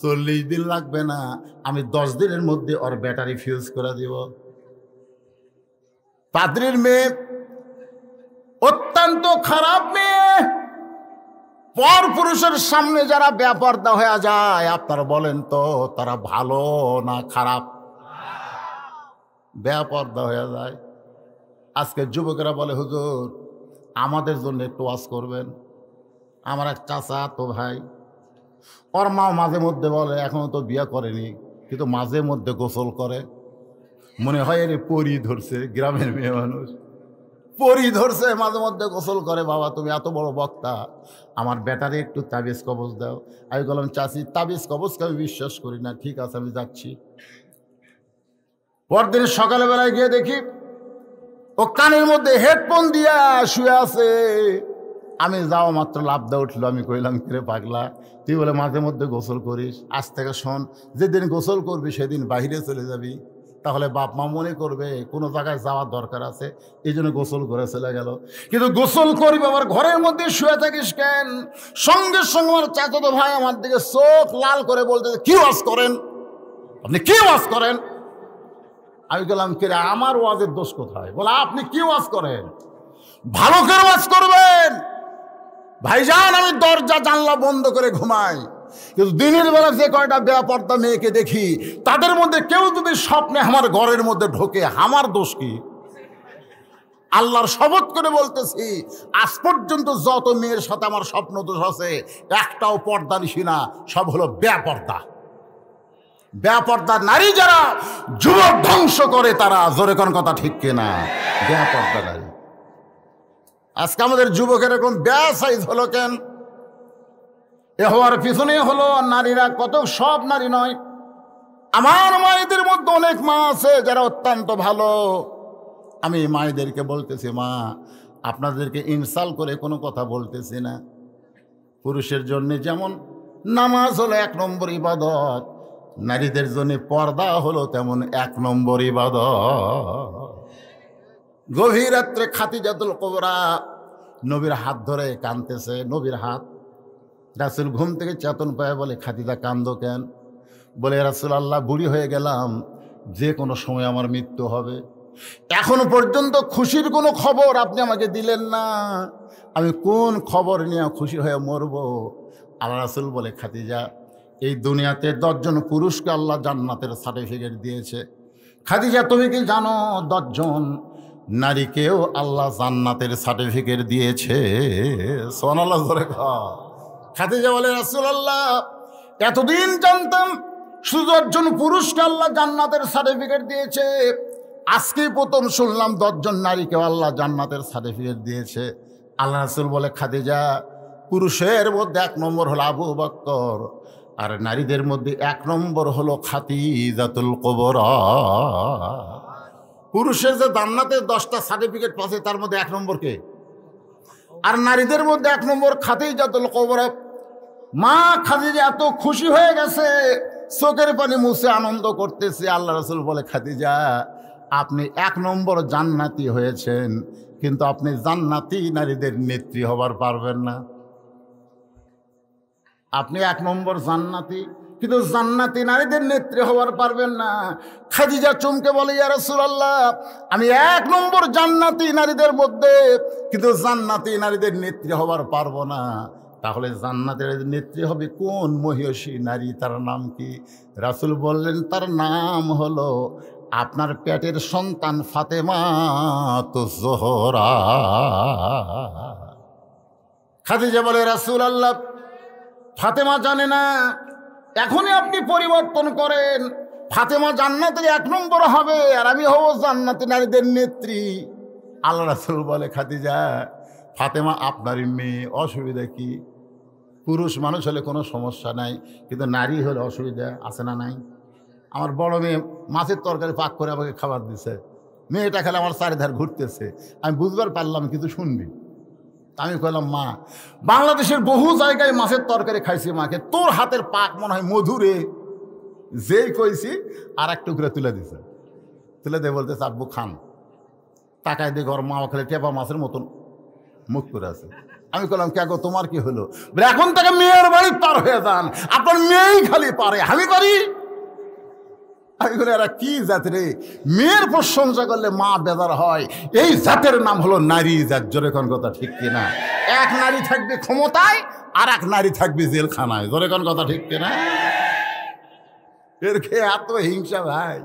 40 দিন লাগবে না, আমি 10 দিনের মধ্যে ওর ব্যাটারি ফিউজ করে দিব। পাদ্রীর মেয়ে অত্যন্ত খারাপ মেয়ে, পর পুরুষের সামনে যারা বেপরদা হয়ে যায়, আপনারা বলেন তো তারা ভালো না খারাপ? বেপরদা হয়ে যায়। আজকে যুবকেরা বলে, হুজুর আমাদের জন্য একটু ওয়াজ করবেন। আমার এক চাচা তো ভাই, ওর মা মাঝে মধ্যে বলে, এখনো তো বিয়ে করেনি কিন্তু মাঝে মধ্যে গোসল করে, মনে হয় এর পরি ধরছে। গ্রামের মেয়ে মানুষ, পরি ধরছে, মাঝে মধ্যে গোসল করে। বাবা তুমি এত বড় বক্তা, আমার ব্যাটারে একটু তাবিজ কবজ দাও। আমি বললাম, চাচি তাবিজ কবজকে আমি বিশ্বাস করি না, ঠিক আছে আমি যাচ্ছি। পরদিন সকালবেলায় গিয়ে দেখি ও কানের মধ্যে হেডফোন দিয়া শুয়ে আছে। আমি যাওয়া মাত্র লাভ দা উঠলো। আমি কইলাম, কিরে পাগলা, তুই বলে মাঝে মধ্যে গোসল করিস, আজ থেকে শোন, যেদিন গোসল করবি সেদিন বাইরে চলে যাবি, তাহলে বাপ মা মনে করবে কোনো জায়গায় যাওয়ার দরকার আছে, এই জন্য গোসল করে চলে গেল। কিন্তু গোসল করবি আবার ঘরের মধ্যে শুয়ে থাকিস কেন? সঙ্গে সঙ্গে আমার চাচাতো ভাই আমার দিকে চোখ লাল করে বলতে, কি ওয়াজ করেন আপনি, কি ওয়াজ করেন? আমি বললাম, কিরে আমার ওয়াজের দোষ কোথায়? বলে, আপনি কি ওয়াজ করেন? ভালো করে ওয়াজ করবেন। ভাইজান আমি দরজা জানলা বন্ধ করে ঘুমাই, কিন্তু দিনের বেলা যে কয়টা বেপরদা মেয়েকে দেখি, তাদের মধ্যে কেউ যদি স্বপ্নে আমার ঘরের মধ্যে ঢোকে, আমার দোষ কি? আল্লাহর শপথ করে বলতেছি, আজ পর্যন্ত যত মেয়ের সাথে আমার স্বপ্ন দোষ আছে, একটাও পর্দা নিশি না, সব হলো বেপরদা। বেপরদা নারী যারা যুবক ধ্বংস করে, তারা, জোরে কোন কথা ঠিক কিনা? বেপরদা নারী। আজকে আমাদের যুবকের এরকম বেসাইজ হলো কেন? এ হওয়ার পিছনে হলো নারীরা কত, সব নারী নয়। আমার মায়েদের মধ্যে অনেক মা আছে যারা অত্যন্ত ভালো। আমি মায়েদেরকে বলতেছি, মা আপনাদেরকে ইনসাল করে কোনো কথা বলতেছি না। পুরুষের জন্য যেমন নামাজ হলো 1 নম্বর ইবাদত, নারীদের জন্য পর্দা হলো তেমন 1 নম্বর ইবাদত। গভীর রাত্রে খাদিজাতুল কুবরা নবীর হাত ধরে কাঁদতেছে, নবীর হাত। রাসূল ঘুম থেকে চেতন পায় বলে, খাদিজা কান্দো কেন? বলে, রাসূলুল্লাহ বুড়ি হয়ে গেলাম, যে কোনো সময় আমার মৃত্যু হবে। এখনো পর্যন্ত খুশির কোনো খবর আপনি আমাকে দিলেন না, আমি কোন খবর নিয়ে খুশি হয়ে মরব? আল্লাহ রাসূল বলে, খাদিজা এই দুনিয়াতে 10 জন পুরুষকে আল্লাহ জান্নাতের সার্টিফিকেট দিয়েছে। খাদিজা তুমি কি জানো 10 জন নারীকেও আল্লাহ জান্নাতের সার্টিফিকেট দিয়েছে? সুবহানাল্লাহ জোরে কও। খাদিজা বলে, রাসূলুল্লাহ এতদিন জানতাম শুধু 10 জন পুরুষকে আল্লাহ জান্নাতের সার্টিফিকেট দিয়েছে, আজকেই প্রথম শুনলাম 10 জন নারীকেও আল্লাহ জান্নাতের সার্টিফিকেট দিয়েছে। আল্লাহ রাসূল বলে, খাদিজা পুরুষের মধ্যে 1 নম্বর হলো আবু বকর, আর নারীদের মধ্যে 1 নম্বর হলো খাদিজাতুল কুবরা। পুরুষের যে জান্নাতের 10টা সার্টিফিকেট পাচ্ছে, তার মধ্যে 1 নম্বর কে? আর নারীদের মধ্যে 1 নম্বর খাদিজাতুল কুবরা। মা খাদিজা এত খুশি হয়ে গেছে, চোখের পানি মুছে আনন্দ করতেছে। আল্লাহ রাসূল বলে, খাদিজা আপনি 1 নম্বর জান্নাতি হয়েছেন, কিন্তু আপনি জান্নাতি নারীদের নেত্রী হবার পারবেন না। আপনি 1 নম্বর জান্নাতি, কিন্তু জান্নাতি নারীদের নেত্রী হওয়ার পারবেন না। খাদিজা চমকে বলে, ইয়া রাসূলুল্লাহ আমি 1 নম্বর জান্নাতি নারীদের মধ্যে, কিন্তু জান্নাতি নারীদের নেত্রী হওয়ার পারবো না। তাহলে জান্নাতের নেত্রী হবে কোন মহিষী নারী, তার নাম কি? রাসূল বললেন, তার নাম হলো আপনার পেটের সন্তান ফাতেমাতুজ জোহরা। খাদিজা বলে, রাসূলুল্লাহ ফাতেমা জানে না, এখনই আপনি পরিবর্তন করেন, ফাতেমা জান্নাতের 1 নম্বর হবে, আর আমি হব জান্নাতি নারীদের নেত্রী। আল্লাহ রাসূল বলে, খাদিজা ফাতেমা আপনারই মেয়ে, অসুবিধা কি? পুরুষ মানুষ হলে কোনো সমস্যা নাই, কিন্তু নারী হলে অসুবিধা আছে না নাই? আমার বড় মেয়ে মাছের তরকারি পাক করে আমাকে খাবার দিছে, মেয়েটা খেলে আমার চারিধার ঘুরতেছে, আমি বুঝবার পারলাম কিন্তু শুনবি। আমি কইলাম, মা বাংলাদেশের বহু জায়গায় মাছের তরকারি খাইছি মাকে, তোর হাতের পাক মনে হয় মধুরে। যেই কইছি আর এক টুকরা তুলে দিছে, তুলে দিয়ে বলতেছে, আব্বু খান। তাকায় দিয়ে ঘর মা খেলে টেপা মাছের মতন মুখ করে আছে। আমি বললাম, কে গো তোমার কি হলো? বলে, এখন থেকে মেয়ের বাড়ি পার হয়ে যান, আপনার মেয়েই খালি পারে, আমি পারি? আমি বলি এরা কি জাত রে, মেয়ের প্রশংসা করলে মা বেজার হয়, এই জাতের নাম হলো নারী জাত। জোরে কোন কথা ঠিক কিনা? এক নারী থাকবে ক্ষমতায়, আর এক নারী থাকবে জেলখানায়। জোরে কোন কথা ঠিক কিনা? এর খেয়ে এত হিংসা ভাই।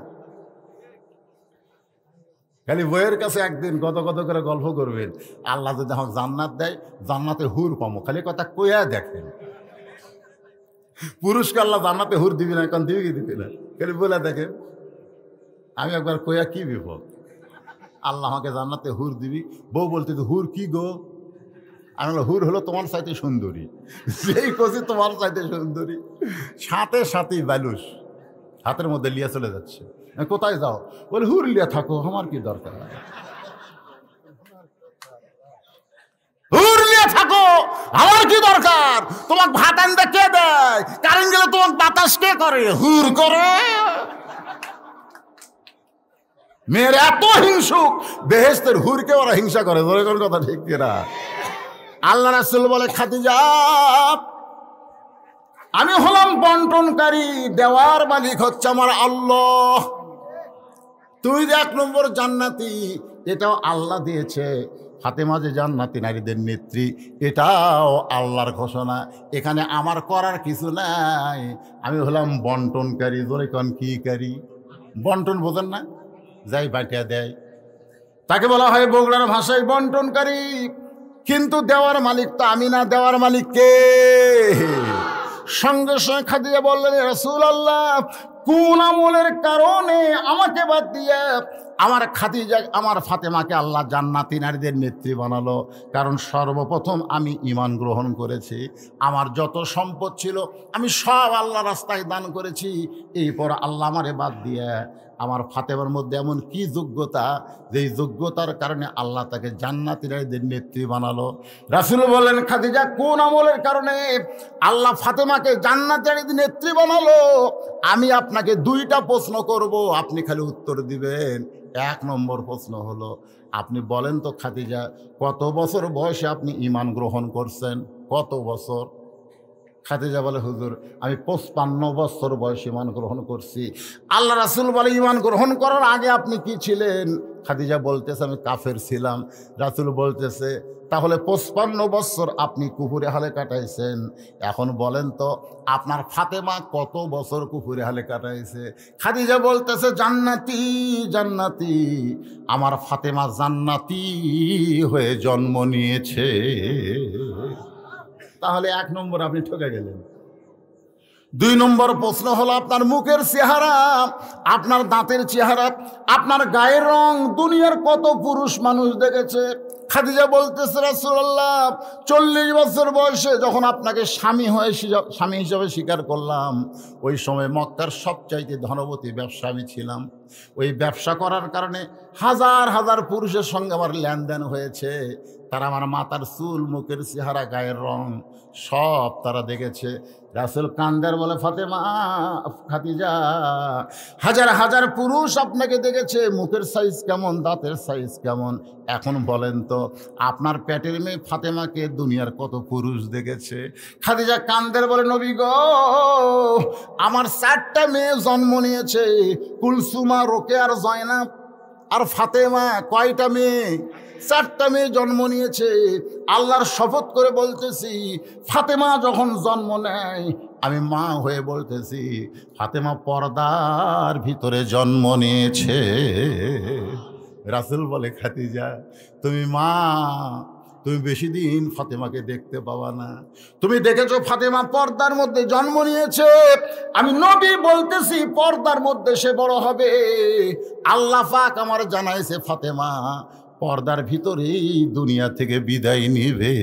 খালি বইয়ের কাছে একদিন কত কত করে গল্প করবেন, আল্লাহ যদি আমাকে জান্নাত দেয়, জান্নাতে হুর পামো, খালি কথা কইয়া দেখেন। পুরুষকে আল্লাহ জান্নাতে হুর দিবি না, এখন দিবি কি দিবি না, খালি বলে দেখেন। আমি একবার কইয়া কি বিপদ, আল্লাহ আমাকে জান্নাতে হুর দিবি। বউ বলতে হুর কি গো? আমি বললাম হুর হলো তোমার চাইতে সুন্দরী। যেই কষি তোমার চাইতে সুন্দরী, সাথে সাথেই বালুস হাতের মধ্যে লিয়া চলে যাচ্ছে। কোথায় যাও? বলে হুর লিয়া থাকো, আমার কি দরকার, হুর লিয়া থাকো, আমার কি দরকার। তোমাকে ভাত আনতে কে দেয়? কারেন্ট গেলে তোমাকে বাতাস কে করে? হুর করে। মেয়ের এত হিংসুক, বেহেশতের হুরকে ওরা হিংসা করে। ধরে কোন কথা ঠিক কিনা? আল্লাহ রাসূল বলে খাদিজা, আমি হলাম বন্টনকারী, দেওয়ার মালিক হচ্ছে আমার আল্লাহ। তুই যে 1 নম্বর জান্নাতি, এটাও আল্লাহ দিয়েছে। ফাতেমা যে জান্নাতি নারীদের নেত্রী, এটাও আল্লাহর ঘোষণা। এখানে আমার করার কিছু নাই, আমি হলাম বন্টনকারী। ধরে কোন কি কারি? বন্টন বোঝেন না? যাই বাটিয়া দেয়, তাকে বলা হয় বগুড়ার ভাষায় বন্টনকারী। কিন্তু দেওয়ার মালিক তো আমি না, দেওয়ার মালিক কে? সঙ্গে সঙ্গে খাদিজা বললেন, রাসূলুল্লাহ, কোন আমলের কারণে আমাকে বাদ দিয়ে আমার খাদিজা, আমার ফাতেমাকে আল্লাহ জান্নাতি নারীদের নেত্রী বানালো? কারণ সর্বপ্রথম আমি ঈমান গ্রহণ করেছি, আমার যত সম্পদ ছিল আমি সব আল্লাহ রাস্তায় দান করেছি। এরপর আল্লাহ আমারে বাদ দিয়ে আমার ফাতেমার মধ্যে এমন কি যোগ্যতা, যেই যোগ্যতার কারণে আল্লাহ তাকে জান্নাতি নারীদের নেত্রী বানালো? রাসূল বলেন, খাদিজা, কোন আমলের কারণে আল্লাহ ফাতেমাকে জান্নাতি নারীদের নেত্রী বানালো? আমি আপনাকে 2টা প্রশ্ন করব, আপনি খালি উত্তর দিবেন। 1 নম্বর প্রশ্ন হলো, আপনি বলেন তো খাদিজা, কত বছর বয়সে আপনি ঈমান গ্রহণ করছেন? কত বছর? খাদিজা বলে, হুজুর, আমি 55 বছর বয়সে ঈমান গ্রহণ করছি। আল্লাহ রাসূল বলে, ঈমান গ্রহণ করার আগে আপনি কি ছিলেন? খাদিজা বলতেছে, আমি কাফের ছিলাম। রাসূল বলতেছে, তাহলে 55 বছর আপনি কুফুরে হালে কাটাইছেন। এখন বলেন তো আপনার ফাতেমা কত বছর কুফুরে হালে কাটাইছে? খাদিজা বলতেছে, জান্নাতি, জান্নাতি, আমার ফাতেমা জান্নাতি হয়ে জন্ম নিয়েছে। তাহলে 1 নম্বর আপনি ঠকে গেলেন। 2 নম্বর প্রশ্ন হলো, আপনার মুখের চেহারা, আপনার দাঁতের চেহারা, আপনার গায়ের রং দুনিয়ার কত পুরুষ মানুষ দেখেছে? খাদিজা বলতেছে, রাসূলুল্লাহ, 40 বছর বয়সে যখন আপনাকে স্বামী হিসেবে স্বীকার করলাম, ওই সময় মক্কার সবচাইতে ধনবতী ব্যবসা আমি ছিলাম। ওই ব্যবসা করার কারণে হাজার হাজার পুরুষের সঙ্গে আমার লেনদেন হয়েছে। তারা আমার মাথার চুল, মুখের চেহারা, গায়ের রং সব তারা দেখেছে। রাসূল কান্দার বলে, ফাতেমা, খাদিজা, হাজার হাজার পুরুষ আপনাকে দেখেছে, মুখের সাইজ কেমন, দাঁতের সাইজ কেমন। এখন বলেন তো আপনার পেটের মেয়ে ফাতেমাকে দুনিয়ার কত পুরুষ দেখেছে? খাদিজা কান্দার বলে, নবী গো, আমার 4টা মেয়ে জন্ম নিয়েছে, কুলসুমা, রোকেয়া আর জয়নাব। আর ফাতেমা কয়টা মেয়ে? 4টা মেয়ে জন্ম নিয়েছে। আল্লাহর শপথ করে বলতেছি, ফাতেমা যখন জন্ম নেয়, আমি মা হয়ে বলতেছি, ফাতেমা পর্দার ভিতরে জন্ম নিয়েছে। রাসূল বলে, খাদিজা, তুমি মা, তুমি বেশি দিন ফাতেমাকে দেখতে পাবা না। তুমি দেখেছো ফাতেমা পর্দার মধ্যে জন্ম নিয়েছে, আমি নবী বলতেছি পর্দার মধ্যে সে বড় হবে। আল্লাহ পাক আমার জানাইছে, ফাতেমা পর্দার ভিতরেই দুনিয়া থেকে বিদায় নিবে।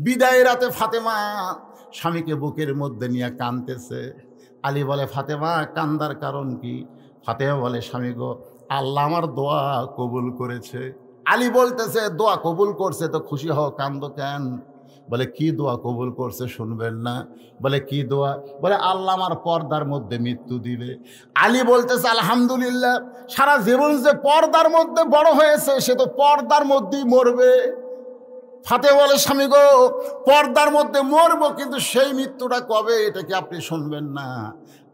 বিদায়ের রাতে ফাতেমা স্বামীকে বুকের মধ্যে নিয়ে কাঁদতেছে। আলী বলে, ফাতেমা কান্দার কারণ কি? ফাতেমা বলে, স্বামী গো, আল্লাহ আমার দোয়া কবুল করেছে। আলী বলতেছে, দোয়া কবুল করছে তো খুশি হও, কান্দো কেন? বলে, কি দোয়া কবুল করছে শুনবেন না? বলে, কি দোয়া? বলে, আল্লাহ আমার পর্দার মধ্যে মৃত্যু দিবে। আলী বলতেছে, আলহামদুলিল্লাহ, সারা জীবন যে পর্দার মধ্যে বড় হয়েছে, সে তো পর্দার মধ্যেই মরবে। ফাতেমা বলে, স্বামী গো, পর্দার মধ্যে মরবো, কিন্তু সেই মৃত্যুটা কবে, এটা কি আপনি শুনবেন না?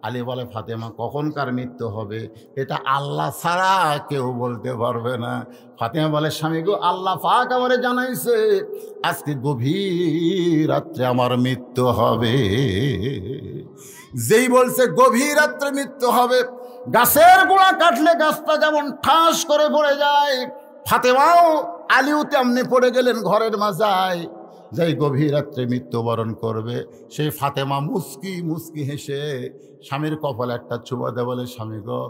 আলী বলে ফাতেমা কখনকার মৃত্যু হবে এটা আল্লাহ ছাড়া কেউ বলতে পারবে না। ফাতেমা বলে স্বামী গো, আল্লাহ পাক আমারে জানাইছে আজকে গভীর রাত্রে আমার মৃত্যু হবে। যেই বলছে গভীর রাত্রে মৃত্যু হবে, গাছের গোড়া কাটলে গাছটা যেমন ঠাস করে পড়ে যায়, ফাতেমাও আলীও তেমনি পড়ে গেলেন ঘরের মাঝায়। যেই গভীর রাত্রে মৃত্যুবরণ করবে সেই ফাতেমা মুস্কি মুস্কি হেসে স্বামীর কপালে একটা চুমা দেয়, বলে স্বামী গো,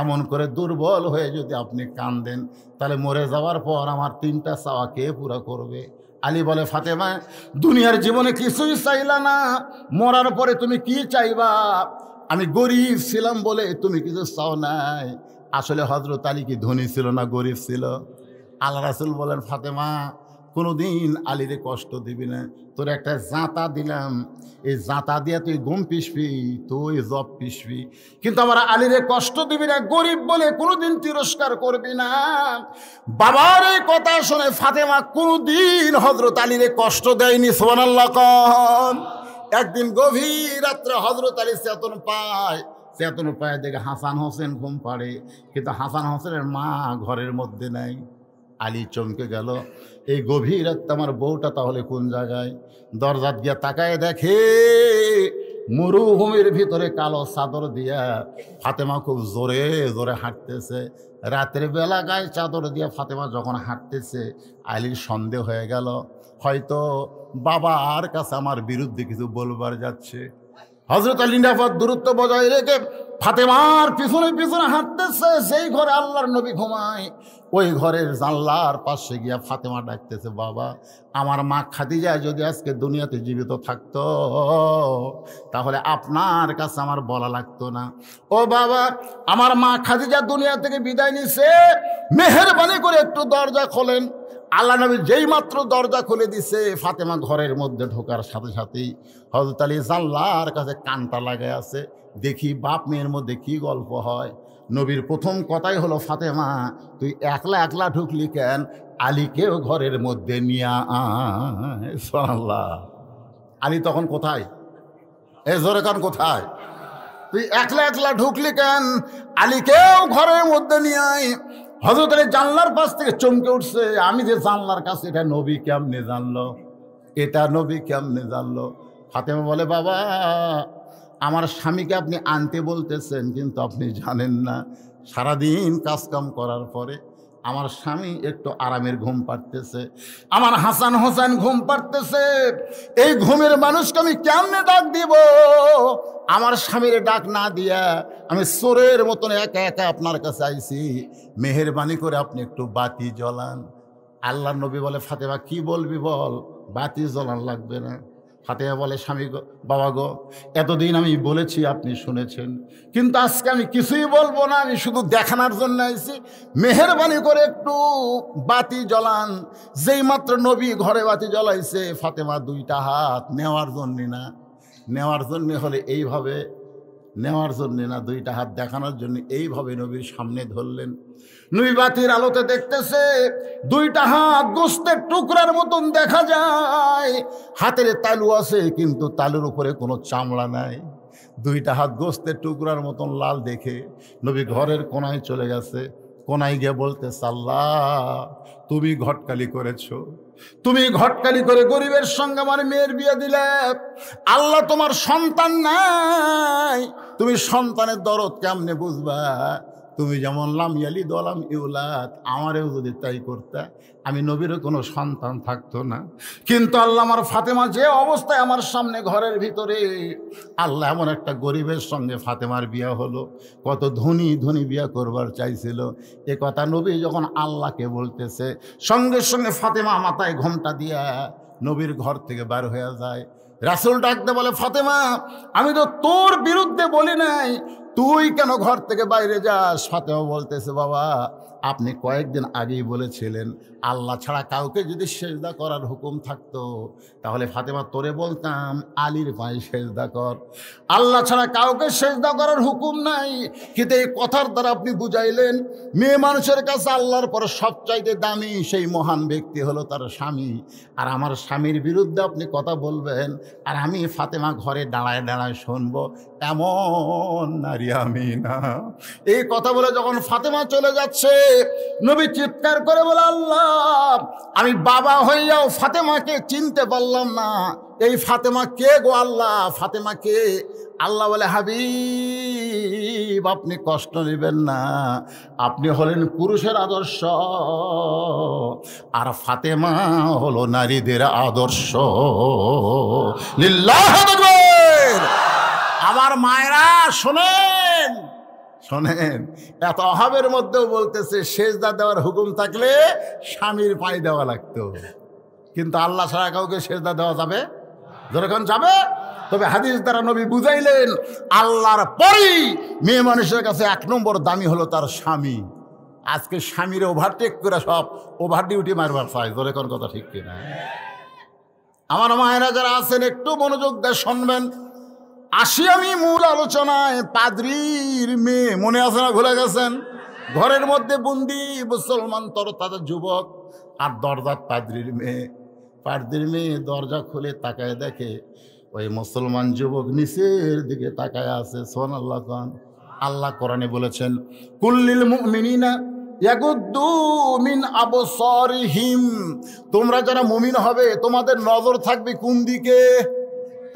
এমন করে দুর্বল হয়ে যদি আপনি কাঁদেন তাহলে মরে যাওয়ার পর আমার 3টা চাওয়া কে পুরা করবে? আলী বলে ফাতেমা, দুনিয়ার জীবনে কিছুই চাইলা না, মরার পরে তুমি কি চাইবা? আমি গরিব ছিলাম বলে তুমি কিছু চাও নাই। আসলে হযরত আলী কি ধনী ছিল না গরিব ছিল? আল্লাহ রাসূল বলেন ফাতেমা কোনোদিন আলীরে কষ্ট দিবি না, তোর একটা জাঁতা দিলাম, এই জাঁতা দিয়ে তুই গম পিসবি, তুই জব পিসবি, কিন্তু আমার আলীরে কষ্ট দিবি না, গরিব বলে কোনোদিন তিরস্কার করবি না। বাবার এই কথা শুনে ফাতেমা কোনোদিন হযরত আলীরে কষ্ট দেয়নি। সুবহানাল্লাহ কন। একদিন গভীর রাত্রে হযরত আলী চেতন পায় দেখে হাসান হোসেন ঘুম পাড়ে, কিন্তু হাসান হোসেনের মা ঘরের মধ্যে নাই। আলী চমকে গেল, এই গভীর রাতে আমার বউটা তাহলে কোন জায়গায়? দরজাত গিয়া তাকায় দেখে মরুভূমির ভিতরে কালো চাদর দিয়া ফাতেমা খুব জোরে জোরে হাঁটতেছে। রাতের বেলা গায়ে চাদর দিয়া ফাতেমা যখন হাঁটতেছে, আলীর সন্দেহ হয়ে গেল হয়তো বাবার কাছে আমার বিরুদ্ধে কিছু বলবার যাচ্ছে। হযরত আলী নিরাপদ দূরত্ব বজায় রেখে ফাতেমার পিছনে পিছনে হাঁটতেছে। সেই ঘরে আল্লাহর নবী ঘুমায়, ওই ঘরের জানলার পাশে গিয়া ফাতেমা ডাকতেছে, বাবা আমার মা খাদিজা যদি আজকে দুনিয়াতে জীবিত থাকতো তাহলে আপনার কাছে আমার বলা লাগতো না। ও বাবা, আমার মা খাদিজা দুনিয়া থেকে বিদায় নিছে, মেহেরবানি করে একটু দরজা খোলেন। আল্লাহ নবী যেই মাত্র দরজা খুলে দিছে, ফাতেমা ঘরের মধ্যে ঢোকার সাথে সাথেই হযরত আলী জানলার কাছে কানটা লাগায় আছে, দেখি বাপ মেয়ের মধ্যে কি গল্প হয়। নবীর প্রথম কথাই হলো, ফাতেমা তুই একলা একলা ঢুকলি কেন? আলীকেও ঘরের মধ্যে নিয়ে আয়। সুবহানাল্লাহ। আলী তখন কোথায়? এ জোরে কান কোথায়? তুই একলা একলা ঢুকলি কেন? আলীকেও ঘরের মধ্যে নিয়ে আয়। হযরত আলী জানলার পাশ থেকে চমকে উঠছে, আমি যে জানলার কাছে, এটা নবী কেমনে জানলো? এটা নবী কেমনে জানলো? ফাতেমা বলে, বাবা আমার স্বামীকে আপনি আনতে বলতেছেন, কিন্তু আপনি জানেন না সারাদিন কাজকাম করার পরে আমার স্বামী একটু আরামের ঘুম পাড়তেছে, আমার হাসান হোসেন ঘুম পাড়তেছে। এই ঘুমের মানুষকে আমি কেমনে ডাক দিব? আমার স্বামীর ডাক না দিয়া আমি চোরের মতন একা একা আপনার কাছে আইছি, মেহেরবানি করে আপনি একটু বাতি জ্বলান। আল্লাহর নবী বলে, ফাতেমা কি বলবি বল, বাতি জ্বলান লাগবে না। ফাতেমা বলে, স্বামী গো, বাবা গো, এতদিন আমি বলেছি আপনি শুনেছেন, কিন্তু আজকে আমি কিছুই বলবো না, আমি শুধু দেখানোর জন্য আইছি, মেহেরবানি করে একটু বাতি জ্বলান। যেই মাত্র নবী ঘরে বাতি জ্বলাইছে, ফাতেমা 2টা হাত নেওয়ার জন্যে না, নেওয়ার জন্যে হলে এইভাবে, নেওয়ার জন্যে না, 2টা হাত দেখানোর জন্য এইভাবে নবীর সামনে ধরলেন। নবী বাতির আলোতে দেখতেছে 2টা হাত গোস্তের টুকরার মতন দেখা যায়। হাতের তালু আছে, কিন্তু তালুর উপরে কোনো চামড়া নাই। 2টা হাত গোস্তের টুকরার মতন লাল দেখে নবী ঘরের কোনায় চলে গেছে। কোনায় গিয়ে বলতেছে, আল্লাহ তুমি ঘটকালি করেছো, তুমি ঘটকালি করে গরিবের সঙ্গে আমার মেয়ের বিয়ে দিলে। আল্লাহ তোমার সন্তান নাই, তুমি সন্তানের দরদ কেমনে বুঝবা? তুমি যেমন লাম ইয়ালিদ ওয়া লাম ইউলাদ, আমারেও যদি তাই করতে আমি নবীরও কোনো সন্তান থাকতো না। কিন্তু আল্লাহ আমার ফাতেমা যে অবস্থায় আমার সামনে ঘরের ভিতরে, আল্লাহ এমন একটা গরিবের সঙ্গে ফাতেমার বিয়া হলো। কত ধনী ধনী বিয়া করবার চাইছিল, এ কথা নবী যখন আল্লাহকে বলতেছে, সঙ্গে সঙ্গে ফাতেমা মাথায় ঘোমটা দিয়া নবীর ঘর থেকে বার হয়ে যায়। রাসূল ডাকতে বলে, ফাতেমা আমি তো তোর বিরুদ্ধে বলি নাই, তুই কেন ঘর থেকে বাইরে যাস? ফাতেমা বলতেছে, বাবা আপনি কয়েকদিন আগেই বলেছিলেন আল্লাহ ছাড়া কাউকে যদি সেজদা করার হুকুম থাকতো তাহলে ফাতেমা তোরে বলতাম আলীর পায়ে সেজদা কর। আল্লাহ ছাড়া কাউকে সেজদা করার হুকুম নাই, কিন্তু এই কথার দ্বারা আপনি বুঝাইলেন মেয়ে মানুষের কাছে আল্লাহর পর সবচাইতে দামি সেই মহান ব্যক্তি হলো তার স্বামী, আর আমার স্বামীর বিরুদ্ধে আপনি কথা বলবেন আর আমি ফাতেমা ঘরে দাঁড়ায় দাঁড়ায় শুনবো, এমন নারী আমি না। এই কথা বলে যখন ফাতেমা চলে যাচ্ছে নবী চিৎকার করে বলে, আল্লাহ আমি বাবা হইয়াও ফাতেমাকে চিনতে পারলাম না, এই ফাতেমা কে গো আল্লাহ, ফাতেমা কে? আল্লাহ বলে, হাবিব আপনি কষ্ট নেবেন না, আপনি হলেন পুরুষের আদর্শ আর ফাতেমা হলো নারীদের আদর্শ। লিল্লাহু আকবার। আমার মায়েরা শোনেন শোনেন, এত অভাবের মধ্যেও বলতেছে সেজদা দেওয়ার হুকুম থাকলে স্বামীর পায়ে দেওয়া লাগতো, কিন্তু আল্লাহ ছাড়া কাউকে সেজদা দেওয়া যাবে? যখন যাবে। তবে হাদিস দ্বারা নবী বুঝাইলেন আল্লাহর পরেই মেয়ে মানুষের কাছে 1 নম্বর দামি হলো তার স্বামী। আজকে স্বামীর ওভারটেক করে সব ওভার ডিউটি মারবার চাই, যখন কথা ঠিক কিনা? আমার মায়েরা যারা আছেন একটু মনোযোগ দিয়ে শুনবেন। আসি আমি মূল আলোচনায়। পাদ্রীর মেয়ে মনে আছে না, ভুলে গেছেন? ঘরের মধ্যে বন্দি মুসলমান তরতাজা যুবক আর দরজার পাদ্রীর মেয়ে। পাদ্রীর মেয়ে দরজা খুলে তাকায় দেখে ওই মুসলমান যুবক নিচের দিকে তাকায় আছে। সুবহানাল্লাহ খান। আল্লাহ কোরআনে বলেছেন, কুল্লিল মুমিনিনা ইয়াগুদ্দু মিন আবসারিহিম, তোমরা যারা মুমিন হবে তোমাদের নজর থাকবে কোন দিকে?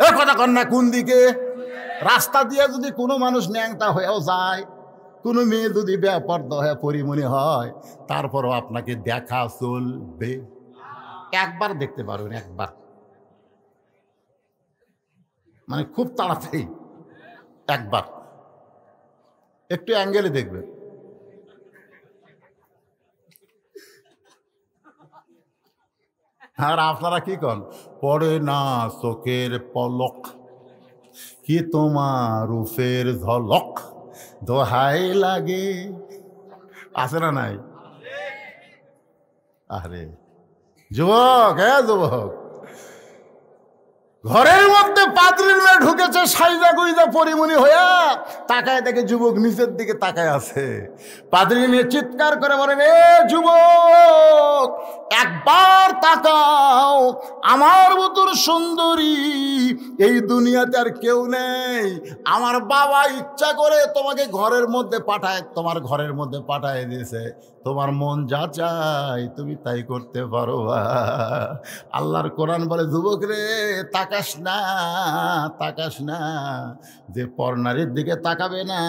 এ কথা কন না, কোন দিকে? রাস্তা দিয়ে যদি কোনো মানুষ ন্যাংটা হয়েও যায়, কোনো মেয়ে যদি বেপরদা হয়ে পরিমণি হয়, তারপরও আপনাকে দেখা চলবে। একবার দেখতে পারবেন, একবার, মানে খুব তাড়াতাড়ি একবার একটু অ্যাঙ্গেলে দেখবেন। আর আপনারা কি কন? পড়ে না চোখের পলক কি তোমার রূপের ঝলক, দোহাই লাগে। আছে না নাই? আরে যুবক, হ্যাঁ যুবক, ঘরের মধ্যে পাদ্রীর মেয়ে ঢুকেছে সাইজা গুইজা পরিমণি হইয়া, তাকায় দেখে যুবক নিচের দিকে তাকায় আছে। পাদ্রীর মেয়ে চিৎকার করে বলেন, এ যুবক একবার তাকাও, আমার মতন সুন্দরী এই দুনিয়াতে আর কেউ নেই। আমার বাবা ইচ্ছা করে তোমাকে ঘরের মধ্যে পাঠায়, তোমার ঘরের মধ্যে পাঠায় দিয়েছে, তোমার মন যা চাই তুমি তাই করতে পারো। আল্লাহর কোরআন বলে, যুবক রে তাকাস না, তাকাস না। যে পরনারীর দিকে তাকাবে না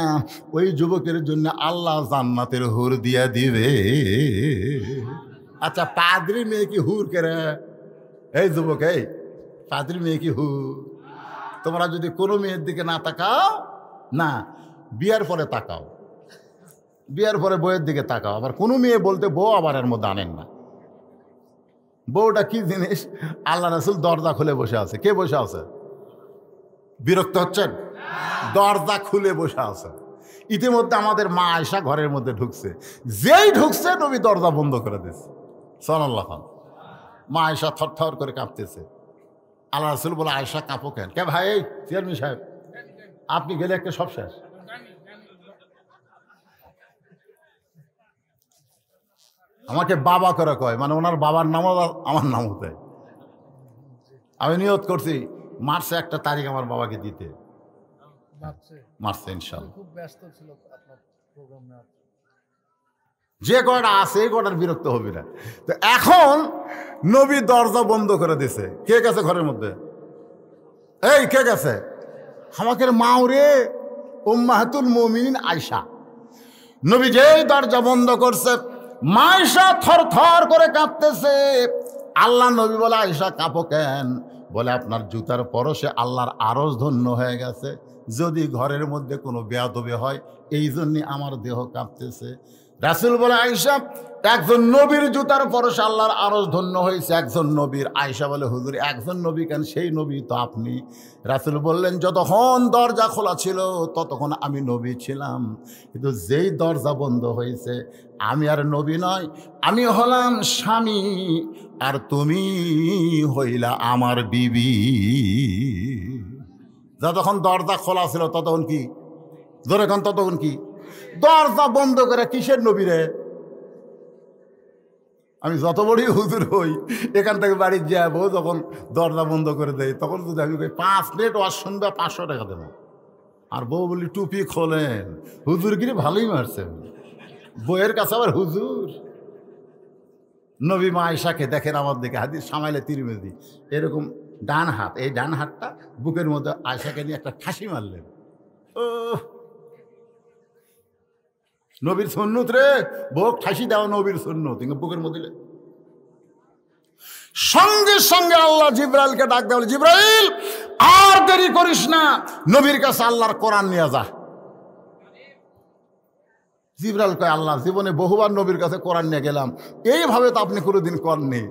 ওই যুবকের জন্য আল্লাহ জান্নাতের হুর দিয়া দিবে। আচ্ছা, পাদ্রী মেয়ে কি হুর করে? এই যুবক, এই পাদ্রী মেয়ে কি হুর? তোমরা যদি কোনো মেয়ের দিকে না তাকাও না, বিয়ার পরে তাকাও, বিয়ার পরে বউয়ের দিকে তাকাও। আবার কোনো মেয়ে বলতে বউ আবার এর মধ্যে আনেন না। বউটা কি জিনিস? আল্লাহ রাসূল দরজা খুলে বসে আছে। কে বসে আছে? বিরক্ত হচ্ছেন? দরজা খুলে বসে আছে। ইতিমধ্যে আমাদের মা আয়েশা ঘরের মধ্যে ঢুকছে, যেই ঢুকছে নবী দরজা বন্ধ করে দিচ্ছে। সুবহানাল্লাহ। মা আয়েশা থরথর করে কাঁপতেছে। আল্লাহ রাসূল বলে, আয়েশা কাঁপো কেন? কে ভাই? এই চেয়ারম্যান সাহেব, আপনি গেলে একটা সব শেষ। আমাকে বাবা করে কয়, মানে ওনার বাবার নামও আমার নাম হতে। আমি নিয়ত করছি মার্চে 1 তারিখ আমার বাবাকে দিতে। মার্চে ইনশাআল্লাহ। খুব ব্যস্ত ছিল আপনার প্রোগ্রাম না, যে কটা আছে এই কটার বিরক্ত হবে না। তো এখন নবী দরজা বন্ধ করে দিছে। কে গেছে ঘরের মধ্যে? এই কে গেছে? আমাকে মাও রে, উম্মাহাতুল মুমিনিন আয়েশা। নবী যেই দরজা বন্ধ করছে, মা আয়েশা থর থর করে কাঁপতেছে। আল্লাহ নবী বলে, আয়েশা কাঁপো কেন? বলে, আপনার জুতার পরশে আল্লাহর আরশ ধন্য হয়ে গেছে। যদি ঘরের মধ্যে কোনো বেয়াদবি হয় এই জন্যে আমার দেহ কাঁপতেছে। রাসূল বলে আয়েশা, একজন নবীর জুতার পরশে আল্লাহর আরশ ধন্য হয়েছে, একজন নবীর। আয়েশা বলে হুজুর একজন নবী কেন? সেই নবী তো আপনি। রাসূল বললেন যতক্ষণ দরজা খোলা ছিল ততক্ষণ আমি নবী ছিলাম, কিন্তু যেই দরজা বন্ধ হয়েছে আমি আর নবী নয়, আমি হলাম স্বামী আর তুমি হইলা আমার বিবি। যতক্ষণ দরজা খোলা ছিল ততক্ষণ কি? ধরে এখন ততক্ষণ কি? দরজা বন্ধ করে কিসের নবী রে? আমি যত বড়ই হুজুর হই, এখান থেকে বাড়ি যাবো, যখন দরজা বন্ধ করে দেয় তখন যদি আমি 5 মিনিট ওয়াজ শুনবে 500 টাকা দেবো। আর বউ বলি টুপি খোলেন, হুজুরগিরি ভালোই মারছে, বইয়ের কাছে আবার হুজুর। নবী মা আয়েশাকে দেখেন আমার দিকে, হাদিস সামাইলে তিরমিজি, এরকম ডান হাত, এই ডান হাতটা বুকের মধ্যে আয়েশাকে নিয়ে একটা ঠাসি মারলেন। ও নবীর সুন্নত রে, বুক ঠাসি দেওয়া নবীর সুন্নত, বুকের মধ্যে। সঙ্গে সঙ্গে আল্লাহ জিব্রাইলকে ডাক দেওয়া, জিব্রাইল আর দেরি করিস না, নবীর কাছে আল্লাহর কোরআন নিয়ে যা। জিব্রাইল কয় আল্লাহ জীবনে বহুবার নবীর কাছে কোরআন নিয়ে গেলাম, এইভাবে তো আপনি কোনোদিন করেননি।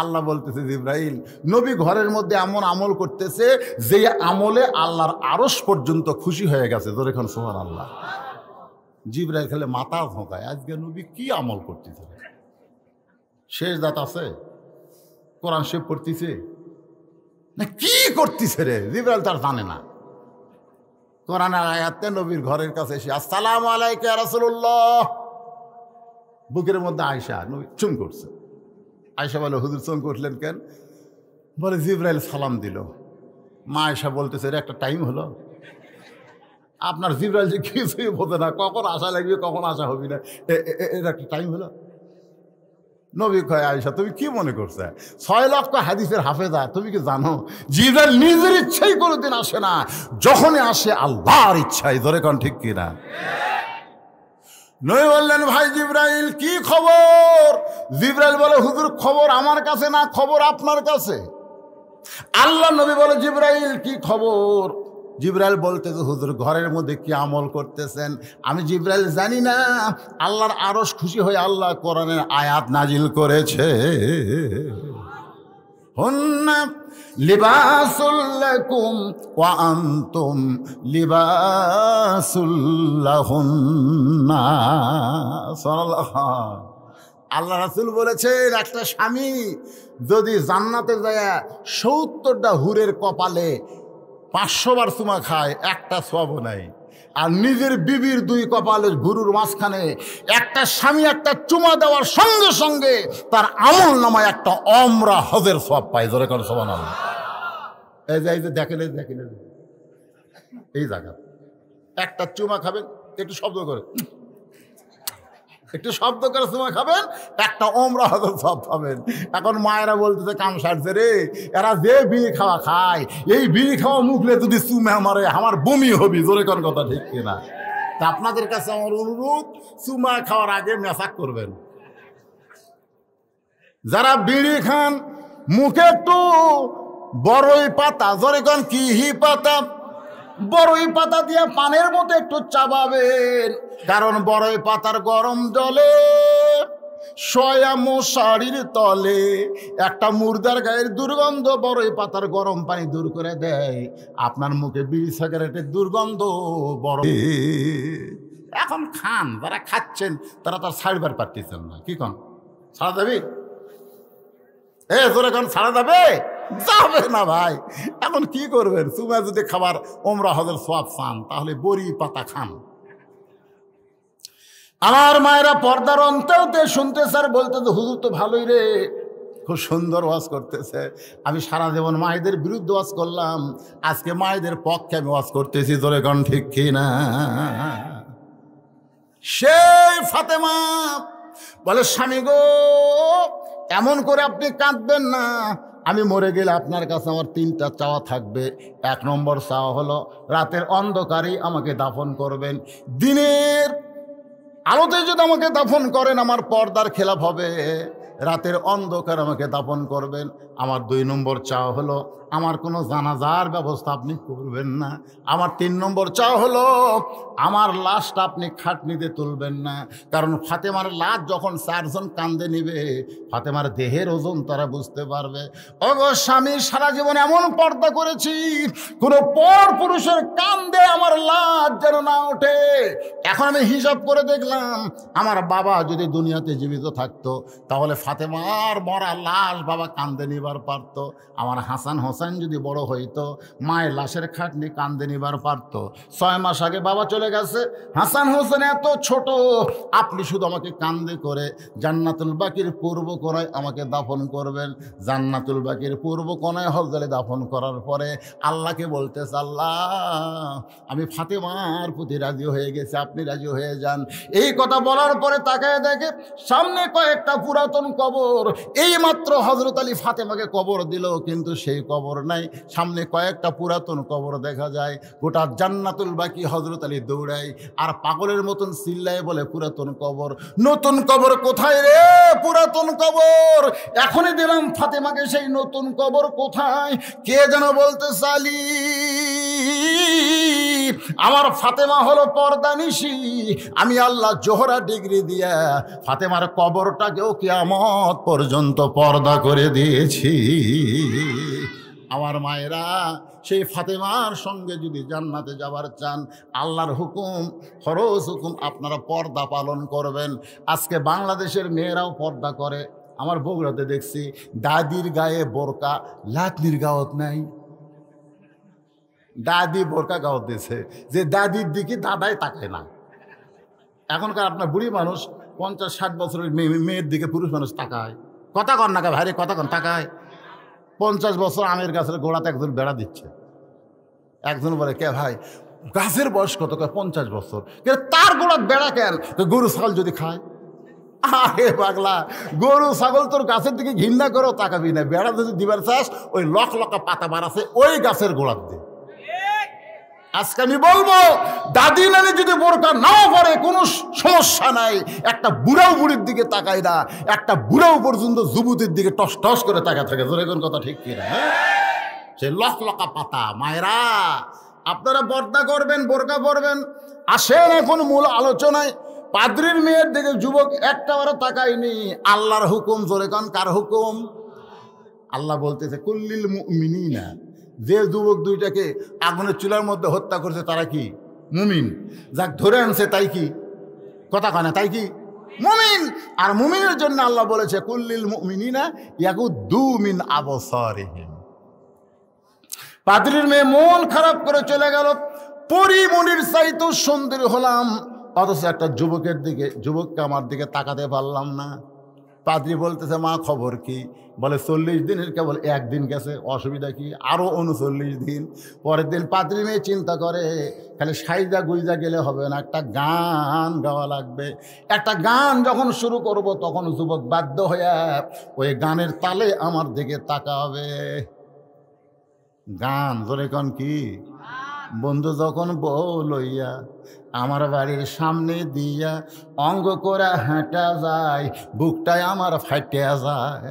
আল্লাহ বলতেছে জিব্রাইল, নবী ঘরের মধ্যে এমন আমল করতেছে যে আমলে আল্লাহর আরশ পর্যন্ত খুশি হয়ে গেছে। ধরে এখন সুবহানাল্লাহ। জিব্রাইল খেলে মাথা ধোঁকায়, আজকে নবী কি আমল করতেছে? শেষ দাঁত আছে, কোরআন শরীফ পড়তেছে না, কি করতেছে রে? জিব্রাইল তার জানে না। কোরআনের আয়াতে নবীর ঘরের কাছে এসে আসসালামু আলাইকা ইয়া রাসূলুল্লাহ, বুকের মধ্যে আয়েশা, নবী চুম করছে। আয়েশা বলে হুজুর চুম করলেন কেন? বলে জিব্রাইল সালাম দিল। মা আয়েশা বলতেছে এর একটা টাইম হলো? আপনার জিব্রাইল যে কিছুই বোঝে না, কখন আশা লাগবে কখন আশা হবি না, এর একটা টাইম হলো? নবী কয় আয়েশা তুমি কি মনে করছে? 6 লক্ষ হাদিসের হাফেজা, তুমি কি জানো জিব্রাইল নিজের ইচ্ছাই কোনোদিন আসে না, যখনই আসে আল্লাহর ইচ্ছাই। ধরে কোন ঠিক কিনা? নবী বললেন ভাই জিব্রাইল কি খবর? জিব্রাইল বলে হুজুর খবর আমার কাছে না, খবর আপনার কাছে। আল্লাহ নবী বলে জিব্রাইল কি খবর? জিব্রাইল বলতেছে হুজুর ঘরের মধ্যে কি আমল করতেছেন? আমি জিব্রাইল জানি না, আল্লাহর আরশ খুশি হয়ে আল্লাহ কোরআনের আয়াত নাজিল করেছে, হুন্না লিবাসুল লাকুম ওয়া আনতুম লিবাসুল লাহুন্না। সুবহানাল্লাহ। আল্লাহ রাসূল বলেছেন একটা স্বামী যদি জান্নাতে যায় 70টা হুরের কপালে 500 বার চুমা খায়, একটা সওয়াবও নাই। আর নিজের বিবির 2 কপালের গুরুর মাঝখানে একটা স্বামী একটা চুমা দেওয়ার সঙ্গে সঙ্গে তার আমল নামায় একটা ওমরা হজের সওয়াব পায়। জোরে করে সুবহানাল্লাহ। এই যে দেখেন এই জায়গা একটা চুমা খাবেন, একটু শব্দ করে, একটু শব্দ করে চুমা খাবেন, একটা ওমরা হজের সওয়াব পাবেন। এখন মায়েরা বলতেছে কাম সারছে রে, এরা যে বিড়ি খাওয়া খায়, এই বিড়ি খাওয়া মুখলে যদি চুমা মারে আমার বমি হবি। জোরে কোন কথা ঠিক কিনা? তা আপনাদের কাছে আমার অনুরোধ, চুমা খাওয়ার আগে মেসাক করবেন। যারা বিড়ি খান মুখে একটু বড়ই পাতা, জোরে কোন কি হি পাতা, বড়ই পাতা দিয়ে পানের মতো একটু চাবাবেন, কারণ বড়ই পাতার গরম জলে সয়া মশারির তলে একটা মুর্দার গায়ের দুর্গন্ধ বড়ই পাতার গরম পানি দূর করে দেয়। আপনার মুখে বিড়ি সিগারেটের দুর্গন্ধ বড়। এখন খান, যারা খাচ্ছেন তারা তার ছাড়বার পারতেছেন না। কি কন ছাড়া যাবি? জোরে কন ছাড়া যাবে? যাবে না ভাই। এখন কি করবেন? চুমা যদি খাবার ওমরা হজের সওয়াব চান তাহলে বড়ি পাতা খান। আমার মায়েরা পর্দার অন্তরতে শুনতে স্যার বলতে হুজুর তো ভালোই রে, খুব সুন্দর ওয়াজ করতেছে। আমি সারা জীবন মায়েদের বিরুদ্ধে ওয়াজ করলাম, আজকে মায়েদের পক্ষে আমি ওয়াজ করতেছি। জোরে কোন ঠিক কিনা? সেই ফাতেমা বলে স্বামী গো এমন করে আপনি কাঁদবেন না, আমি মরে গেলে আপনার কাছে আমার 3টা চাওয়া থাকবে। 1 নম্বর চাওয়া হলো রাতের অন্ধকারেই আমাকে দাফন করবেন, দিনের আলোতে যদি আমাকে দাফন করেন আমার পর্দার খেলাফ হবে। রাতের অন্ধকার আমাকে দাফন করবেন। আমার 2 নম্বর চাওয়া হলো আমার কোনো জানাজার ব্যবস্থা আপনি করবেন না। আমার 3 নম্বর চাওয়া হলো আমার লাশটা আপনি খাটনিতে তুলবেন না। কারণ ফাতেমার লাশ যখন 4 জন কান্দে নিবে, ফাতেমার দেহের ওজন তারা বুঝতে পারবে। ওগো স্বামী, সারা জীবন এমন পর্দা করেছি, কোনো পর পুরুষের কান্দে আমার লাশ যেন না ওঠে। এখন আমি হিসাব করে দেখলাম, আমার বাবা যদি দুনিয়াতে জীবিত থাকতো তাহলে ফাতেমার মরা লাশ বাবা কান্দে নিবার পারতো। আমার হাসান হোসেন যদি বড় হইতো, মায়ের লাশের খাটনি কান্দে নিবার পারতো। 6 মাস আগে বাবা চলে গেছে, হাসান হোসেন এত ছোট, আপনি শুধু আমাকে কান্দে করে জান্নাতুল বাকির পূর্ব কোণায় আমাকে দাফন করবেন। জান্নাতুল বাকির পূর্ব কোণায় হজরে দাফন করার পরে আল্লাহকে বলতেছে, আল্লাহ আমি ফাতেমার প্রতি রাজি হয়ে গেছি, আপনি রাজি হয়ে যান। এই কথা বলার পরে তাকায় দেখে সামনে কয়েকটা পুরাতন কবর। এই মাত্র হযরত আলী ফাতেমাকে কবর দিল, কিন্তু সেই কবর নাই, সামনে কয়েকটা পুরাতন কবর দেখা যায়। গোটা জান্নাতুল বাকি হযরত আলী দৌড়ায় আর পাগলের মতন চিল্লায় বলে, পুরাতন কবর, নতুন কবর কোথায় রে? পুরাতন কবর এখনই দিলাম ফাতেমাকে, সেই নতুন কবর কোথায়? কে যেন বলতে চালি, আমার ফাতেমা হলো পর্দানিশী, আমি আল্লাহ জোহরা ডিগ্রি দিয়া ফাতেমার কবরটাকেও কিয়ামত পর্যন্ত পর্দা করে দিয়েছি। আমার মায়েরা, সেই ফাতেমার সঙ্গে যদি জান্নাতে যাবার চান, আল্লাহর হুকুম, ফরজ হুকুম, আপনারা পর্দা পালন করবেন। আজকে বাংলাদেশের মেয়েরাও পর্দা করে। আমার বগুড়াতে দেখছি দাদির গায়ে বোরকা, লাতনির গাওয়াত নাই। দাদি বোরকা গাওয়াত দিয়েছে যে দাদির দিকে দাদাই তাকায় না। এখনকার আপনার বুড়ি মানুষ 50-60 বছরের মেয়ের দিকে পুরুষ মানুষ তাকায়। কথা কন না ভাইরে, কথা কন, তাকায়। 50 বছর আমের গাছের গোড়াতে একজন বেড়া দিচ্ছে। একজন বলে, কে ভাই গাছের বয়স কত? 50 বছর। তার গোড়াত বেড়া কেন? গরু ছাগল যদি খায়। আরে পাগলা, গরু ছাগল তোর গাছের দিকে ঘৃণা করেও তাকাবি না। বেড়া যদি দিবার চাস, ওই লকা পাতা বাড়াছে ওই গাছের গোড়াত দিয়ে। আজকে আমি বলবো, দাদি নানি যদি বোরকা নাও পরে কোনো সমস্যা নাই, একটা বুড়াও বুড়ির দিকে তাকায় না, একটা বুড়াও পর্যন্ত যুবতীর দিকে টস টস করে তাকায় থাকে। জোরে কোন কথা ঠিক কিনা? সে লকা পাতা। মায়েরা, আপনারা পর্দা করবেন, বোরকা পরবেন। আসেন এখন মূল আলোচনায়। পাদ্রীর মেয়ের দিকে যুবক একটাবারও তাকায়নি। আল্লাহর হুকুম। জোরে কোন, কার হুকুম? আল্লাহ বলতেছে, কুল্লিল মুমিনিনা, যে যুবক দুইটাকে আগুনের চুলার মধ্যে হত্যা করছে তারা কি মুমিন? যাক ধরে আনছে তাই কি? কথা কয় না, তাই কি মুমিন? আর মুমিনের জন্য আল্লাহ বলেছে, কুল্লিল মুমিনিনা ইয়াগুদ্দু মিন আবসারিহিম। পাদ্রীর মেয়ে মন খারাপ করে চলে গেল। পরিমনির চাইতেও সুন্দরী হলাম, অথচ একটা যুবকের দিকে, যুবককে আমার দিকে তাকাতে পারলাম না। পাদ্রী বলতেছে, মা খবর কি? বলে 40 দিনের কেবল 1 দিন গেছে, অসুবিধা কি? আরও 39 দিন। পরের দিন পাদ্রী মেয়ে চিন্তা করে, খালি সাইজা গুইজা গেলে হবে না, একটা গান গাওয়া লাগবে। একটা গান যখন শুরু করব, তখন যুবক বাধ্য হয়ে ওই গানের তালে আমার দিকে তাকাবে। গান জোরে কন কি? বন্ধু যখন বউ লইয়া আমার বাড়ির সামনে দিয়া অঙ্গ করে হাঁটা যায়, বুকটায় আমার ফাইটে যায়।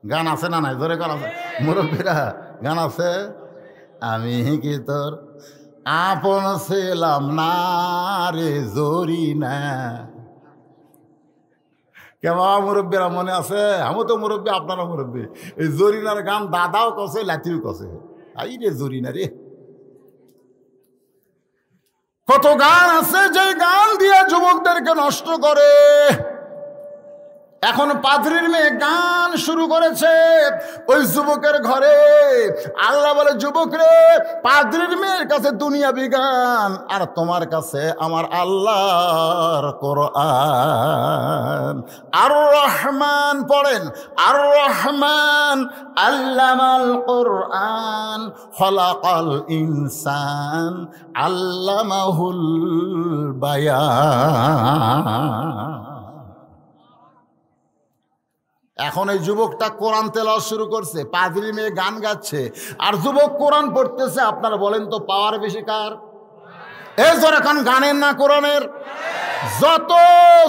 গান আছে না নাই? জোরে গান আছে। মুরব্বীরা, গান আছে। আমি কি তোর আপন ছিলাম না রে জরি না। কেমন মুরব্বীরা মনে আছে? আমি তো মুরব্বী, আপনারা মুরব্বী। এই জরিনার গান দাদাও কছে, লাতিও কছে। আই রে জরিনা রে। কত গান আছে যে গান দিয়ে যুবকদেরকে নষ্ট করে। এখন পাদ্রীর মেয়ে গান শুরু করেছে ওই যুবকের ঘরে। আল্লাহ বলে, যুবক রে, পাদ্রীর মেয়ের কাছে দুনিয়াবি গান, আর তোমার কাছে আমার আল্লাহর কোরআন। আর রহমান পড়েন, আর রহমান আল্লামাল কোরআন খলাকাল ইনসান আল্লামাহুল বায়ান। এখন এই যুবকটা কোরআন তেলাওয়াত শুরু করছে, পাদ্রী মেয়ে গান গাচ্ছে, আর যুবক কোরআন পড়তেছে। আপনারা বলেন তো পাওয়ার বেশি কার? এই জোরে এখন গানের না কোরআনের? যত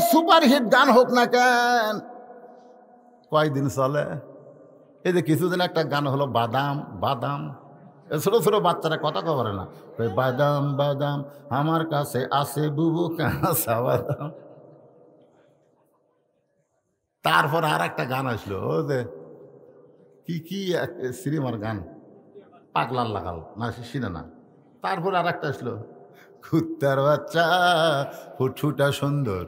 সুপারহিট গান হোক না কেন, কয়দিন চলে? এই যে কিছুদিন একটা গান হলো বাদাম বাদাম, ছোট ছোট বাচ্চারা কথা কবরে না, ওই বাদাম বাদাম আমার কাছে আছে বুবু কাঁচা বাদাম। তারপর আর একটা গান আসলো, ও যে কি সিনেমার গান, পাগলার লাগাল না, শিনে না। তারপর আর একটা আসলো, কুত্তার বাচ্চা ফুটফুটা সুন্দর।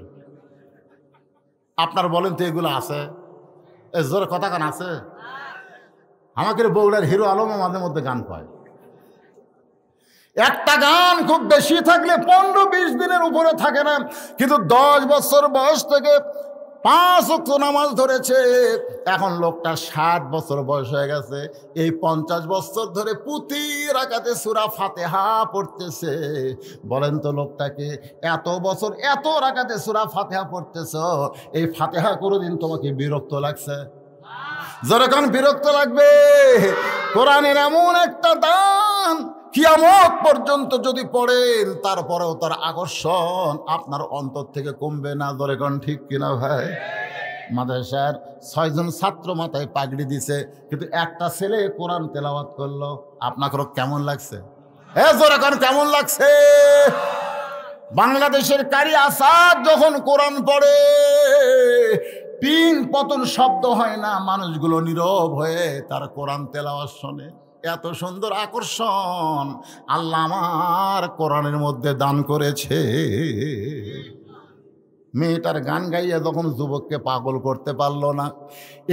আপনার বলেন তো এগুলো আছে? এ জোরে কথা গান আছে? আমাকে বগুড়ার হিরো আলমও মাঝে মধ্যে গান পায়। একটা গান খুব বেশি থাকলে 15-20 দিনের উপরে থাকে না, কিন্তু 10 বছর বয়স থেকে 5 ওয়াক্ত নামাজ ধরেছে। এখন লোকটা 60 বছর বয়স হয়ে গেছে, এই 50 বছর ধরে প্রতি রাকাতে সূরা ফাতিহা পড়তেছে। বলেন তো লোকটাকে এত বছর এত রাকাতে সূরা ফাতিহা পড়তেছ, এই ফাতিহা কোনোদিন তোমাকে বিরক্ত লাগছে? যখন বিরক্ত লাগবে, কোরআনের এমন একটা দান কিয়ামত পর্যন্ত যদি পড়েন, তারপরেও তার আকর্ষণ আপনার অন্তর থেকে কমবে না। যখন ঠিক কিনা ভাই? মাদ্রাসার 6 জন ছাত্র মাথায় পাগড়ি দিছে, কিন্তু একটা ছেলে কোরআন তেলাওয়াত করলো, আপনাকে কেমন লাগছে? যখন কেমন লাগছে? বাংলাদেশের কারি আসাদ যখন কোরআন পড়ে, পিন পতন শব্দ হয় না, মানুষগুলো নীরব হয়ে তার কোরআন তেলাওয়াত শোনে। এত সুন্দর আকর্ষণ আল্লাহ আমার কোরআনের মধ্যে দান করেছে। মেয়েটার গান গাইয়া যখন যুবককে পাগল করতে পারলো না,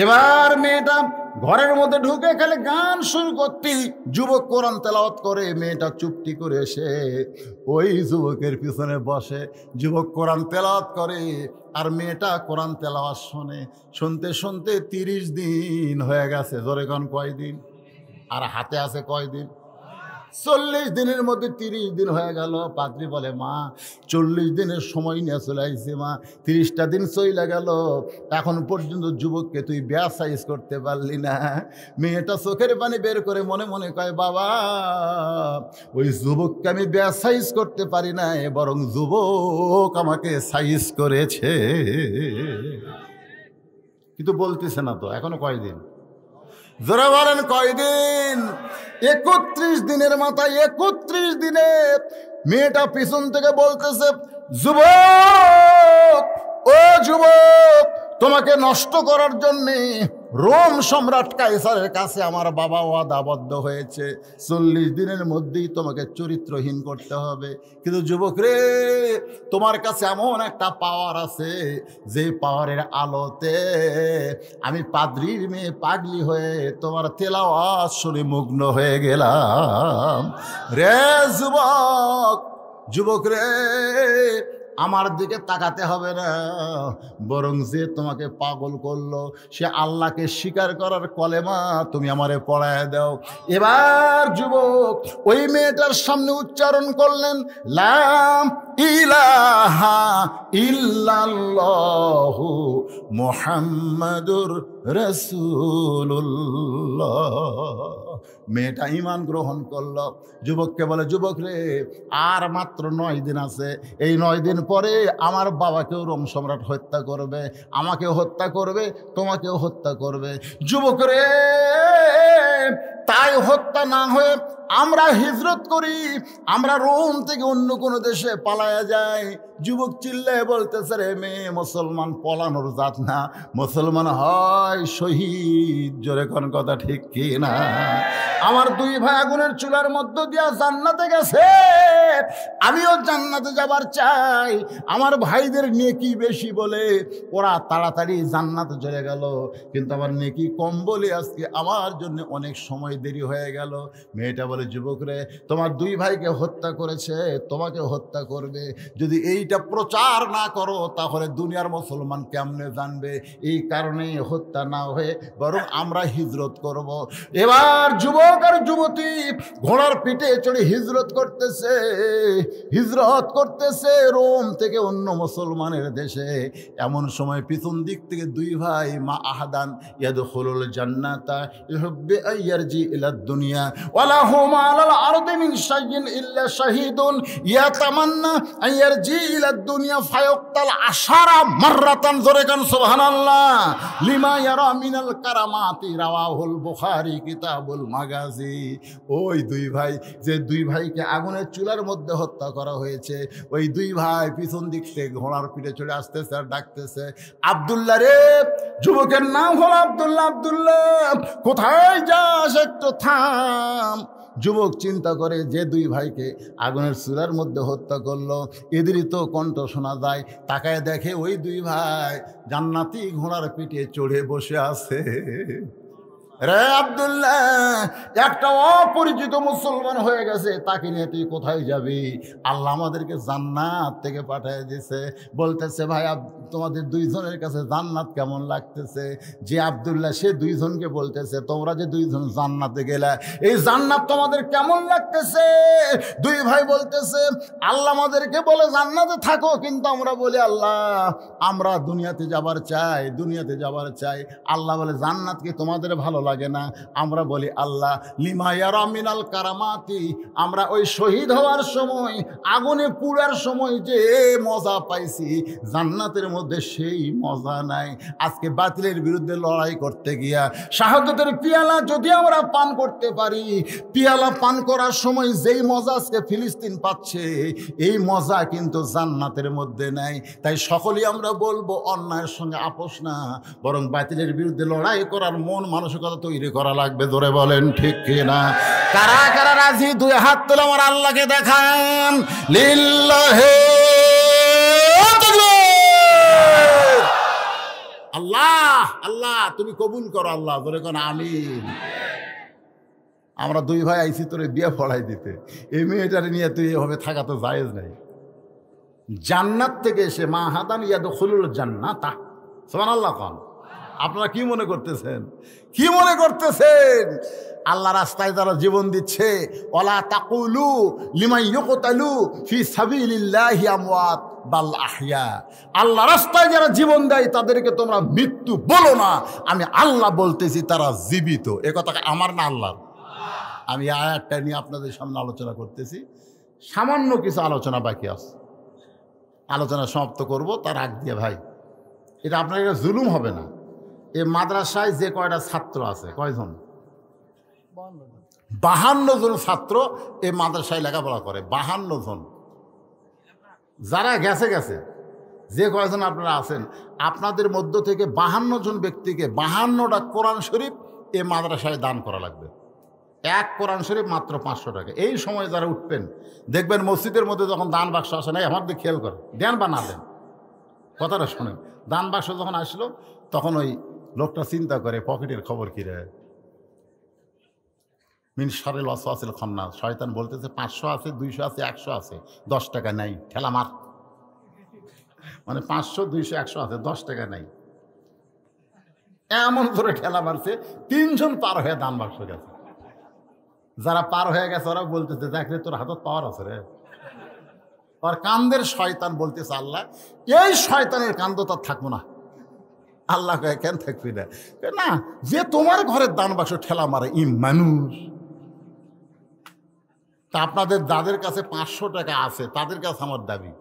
এবার মেয়েটা ঘরের মধ্যে ঢুকে খালি গান শুরু করতেই যুবক কোরআন তেলাওয়াত করে। মেয়েটা চুপটি করে এসে ওই যুবকের পিছনে বসে, যুবক কোরআন তেলাওয়াত করে আর মেয়েটা কোরআন তেলাওয়াত শোনে। শুনতে শুনতে 30 দিন হয়ে গেছে। জোরে গান কয়দিন? আর হাতে আছে কয়দিন? 40 দিনের মধ্যে 30 দিন হয়ে গেল। পাদ্রী বলে, মা 40 দিনের সময় নিয়ে চলে আসছে মা, 30টা দিন চলে গেল, এখন পর্যন্ত যুবককে তুই বিয়া সাইজ করতে পারলি না। মেয়েটা চোখের পানি বের করে মনে মনে কয়, বাবা ওই যুবককে আমি বিয়া সাইজ করতে পারি না, বরং যুবক আমাকে সাইজ করেছে। কিন্তু বলতেছে না তো এখনো কয়দিন? জোরে বলেন কয়দিন? 31 দিনের মাথায় 31 দিনে মেয়েটা পিছন থেকে বলতেছে, যুবক ও যুবক, তোমাকে নষ্ট করার জন্যে রোম সম্রাট কায়সারের কাছে আমার বাবা ওয়াদাবদ্ধ হয়েছে, 40 দিনের মধ্যেই তোমাকে চরিত্রহীন করতে হবে। কিন্তু যুবক রে, তোমার কাছে এমন একটা পাওয়ার আছে, যে পাওয়ারের আলোতে আমি পাদ্রীর মেয়ে পাগলি হয়ে তোমার তেলাওয়াত শুনে মুগ্ন হয়ে গেলাম। রে যুবক, যুবক রে, আমার দিকে তাকাতে হবে না, বরং যে তোমাকে পাগল করলো সে আল্লাহকে স্বীকার করার কলেমা তুমি আমারে পড়ায় দাও। এবার যুবক ওই মেয়েটার সামনে উচ্চারণ করলেন, লা ইলাহা ইল্লাল্লাহু মুহাম্মাদুর রাসূলুল্লাহ। মেয়েটা ঈমান গ্রহণ করলো। যুবককে বলে, যুবক রে, আর মাত্র 9 দিন আছে, এই 9 দিন পরে আমার বাবাকেও রোম সম্রাট হত্যা করবে, আমাকেও হত্যা করবে, তোমাকেও হত্যা করবে। যুবক রে, তাই হত্যা না হয়ে আমরা হিজরত করি, আমরা রোম থেকে অন্য কোনো দেশে পালায়া যাই। যুবক চিল্লায় বলতেছে, রে মেয়ে, মুসলমান পলানোর জাত না, মুসলমান হয় শহীদ। জোরে কোন কথা ঠিক কি না? আমার 2 ভাই আগুনের চুলার মধ্য দিয়া জান্নাতে গেছে, আমিও জান্নাতে যাবার চাই। আমার ভাইদের নেকি বেশি বলে ওরা তাড়াতাড়ি জান্নাতে চলে গেল, কিন্তু আমার নেকি কম বলে আজকে আমার জন্য অনেক সময় দেরি হয়ে গেল। মেয়েটা বলে, যুবক রে, তোমার 2 ভাইকে হত্যা করেছে, তোমাকে হত্যা করবে। যদি এইটা প্রচার না করো তাহলে দুনিয়ার মুসলমান কেমনে জানবে? এই কারণে হত্যা না হয়ে বরং আমরা হিজরত করব। এবার যুবক আর যুবতী ঘোড়ার পিঠে চড়ে হিজরত করতেছে রোম থেকে অন্য মুসলমানের দেশে। এমন সময় পিছন দিক থেকে 2 ভাই মা আহাদান ইয়াদখুলুল জান্নাতা ইহুব্বি আইয়ারজি ইলাদ দুনিয়া ওয়া লাহুম মা আলাল আরদি মিন শাইইন ইল্লা শাহীদুন ইয়াতামান্না আন ইয়ারজি ইলা দুনিয়া ফায়াক্তাল আশারা মাররাতান, জোরে কান সুবহানাল্লাহ। লিমা ইয়ারা মিনাল কারামাতি, রাওয়াহুল বুখারী কিতাবুল মাগাজি। ওই দুই ভাই, যে দুই ভাইকে আগুনের চুলার মধ্যে হত্যা করা হয়েছে, ওই দুই ভাই পিছন দিক থেকে ঘোড়ার পিঠে চলে আসতেছে আর ডাকতেছে, আব্দুল্লাহ রে। যুবকের নাম হলো আব্দুল্লাহ। আব্দুল্লাহ কোথায় যাস, একটু থাম। যুবক চিন্তা করে, যে দুই ভাইকে আগুনের চুলার মধ্যে হত্যা করলো, এদেরই তো কণ্ঠ শোনা যায়। তাকায় দেখে ওই দুই ভাই জান্নাতি ঘোড়ার পিঠে চড়ে বসে আছে। রে আব্দুল্লাহ, একটা অপরিচিত মুসলমান হয়ে গেছে, তাকে নিয়ে তুই কোথায় যাবি? আল্লাহ আমাদেরকে জান্নাত থেকে পাঠিয়ে দিয়েছে। বলতেছে, ভাই তোমাদের দুইজনের কাছে জান্নাত কেমন লাগতেছে? যে আব্দুল্লাহ সে দুইজনকে বলতেছে, তোমরা যে দুইজন জান্নাতে গেলে, এই জান্নাত তোমাদের কেমন লাগতেছে? দুই ভাই বলতেছে, আল্লাহ আমাদেরকে বলে জান্নাতে থাকো, কিন্তু আমরা বলি আল্লাহ আমরা দুনিয়াতে যাবার চাই, দুনিয়াতে যাবার চাই। আল্লাহ বলে জান্নাত কি তোমাদের ভালো লাগে না? আমরা বলি আল্লাহ লিমা ইয়ারা মিনাল কারামাতি, আমরা ওই শহীদ হওয়ার সময়, আগুনে পুড়ার সময় যে মজা পাইছি, জান্নাতের মধ্যে সেই মজা নাই। আজকে বাতিলের বিরুদ্ধে লড়াই করতে গিয়া শাহাদাতের পিয়ালা যদি আমরা পান করতে পারি, পিয়ালা পান করার সময় যেই মজা আজকে ফিলিস্তিন পাচ্ছে, এই মজা কিন্তু জান্নাতের মধ্যে নাই। তাই সকলেই আমরা বলবো, অন্যায়ের সঙ্গে আপোষ না, বরং বাতিলের বিরুদ্ধে লড়াই করার মন মানসিকতা তৈরি করা লাগবে। ধরে বলেন ঠিক কিনা? কারা কারা রাজি? দুই হাত তুলে আমার আল্লাহকে দেখান। লিল্লাহি আল্লাহ, আল্লাহ তুমি কবুল করো আল্লাহ, ধরে কোন আমিন। আমরা দুই ভাই আইসি তোরে বিয়ে পড়াই দিতে, এই মেয়েটারে নিয়ে তুই এভাবে থাকা তো জায়েজ নাই। জান্নাত থেকে এসে মা হাদান ইয়াদখুলুল জান্নাতা, সুবহানাল্লাহ। কোন আপনারা কি মনে করতেছেন? কি মনে করতেছেন? আল্লাহ রাস্তায় যারা জীবন দিচ্ছে, ওয়ালা তাকুলু লিমান ইউকতালু ফি সাবিলিল্লাহি আমওয়াত বাল আহইয়া, আল্লাহ রাস্তায় যারা জীবন দেয় তাদেরকে তোমরা মৃত্যু বলো না, আমি আল্লাহ বলতেছি তারা জীবিত। এ কথা আমার না আল্লাহর। আমি আয়াতটা নিয়ে আপনাদের সামনে আলোচনা করতেছি। সামান্য কিছু আলোচনা বাকি আছে, আলোচনা সমাপ্ত করব। তার আগ দিয়ে ভাই, এটা আপনার এটা জুলুম হবে না। এই মাদ্রাসায় যে কয়টা ছাত্র আছে, কয়জন? 52 জন ছাত্র এই মাদ্রাসায় লেখাপড়া করে। 52 জন। যারা গেছে গেছে, যে কয়জন আপনারা আছেন, আপনাদের মধ্য থেকে 52 জন ব্যক্তিকে 52টা কোরআন শরীফ এই মাদ্রাসায় দান করা লাগবে। এক কোরআন শরীফ মাত্র 500 টাকা। এই সময় যারা উঠবেন, দেখবেন মসজিদের মধ্যে যখন দান বাক্স আসে না, আমার দিকে খেয়াল করে, দেন বা না দেন, কথাটা শোনেন। দান বাক্স যখন আসলো, তখন ওই লোকটা চিন্তা করে পকেটের খবর কী রে, মিন শারিল ওয়াসওয়াসিল খান্নাস, শয়তান বলতেছে 500 আছে, 200 আছে, 100 আছে, 10 টাকা নাই, ঠেলা মার। মানে 500, 200, 100 আছে, 10 টাকা নাই, এমন ধরে ঠেলা মারছে। 3 জন পার হয়ে দান বাক্স গেছে। যারা পার হয়ে গেছে ওরা বলতেছে, দেখ রে তোর হাতত পাওয়ার আছে রে। আর কান্দের শয়তান বলতেছে, আল্লাহ এই শয়তানের কান্দ তার থাকবো না। আল্লাহ কেন থাকবি না? না, যে তোমার ঘরের দান বাক্স ঠেলা মারে ই মানুষ। তা আপনাদের যাদের কাছে 500 টাকা আছে, তাদের কাছে আমার দাবি,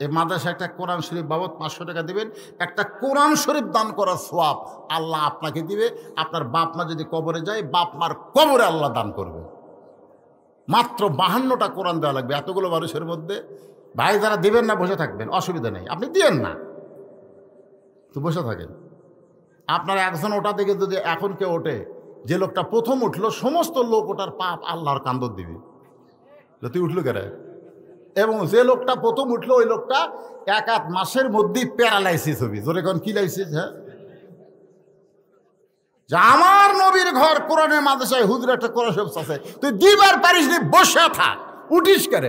এই মাদ্রাসা একটা কোরআন শরীফ বাবদ 500 টাকা দিবেন। একটা কোরআন শরীফ দান করার সওয়াব আল্লাহ আপনাকে দিবে। আপনার বাপ মা যদি কবরে যায়, বাপ মার কবরে আল্লাহ দান করবে। মাত্র 52টা কোরআন দেওয়া লাগবে এতগুলো মানুষের মধ্যে। ভাই যারা দিবেন না বসে থাকবেন, অসুবিধা নেই, আপনি দিয়েন না তো বসে থাকেন। আপনারা একজন ওটা থেকে যদি এখন কেউ ওঠে, যে লোকটা প্রথম উঠলো, সমস্ত লোক ওটার পাপ আল্লাহর কান্দর দিবে। তুই উঠলো কেন? এবং যে লোকটা প্রথম উঠলো, ওই লোকটা 1-8 মাসের মধ্যেই প্যারালাইসিস হবে। জোরে কোন কি লাইসিস? হ্যাঁ, যে আমার নবীর ঘর কোরআনের মাদ্রাসায় হুজুর একটা কোরআন শরীফ আছে, তুই দিবার পারিস নি, বসে থাক, উঠিস কেন?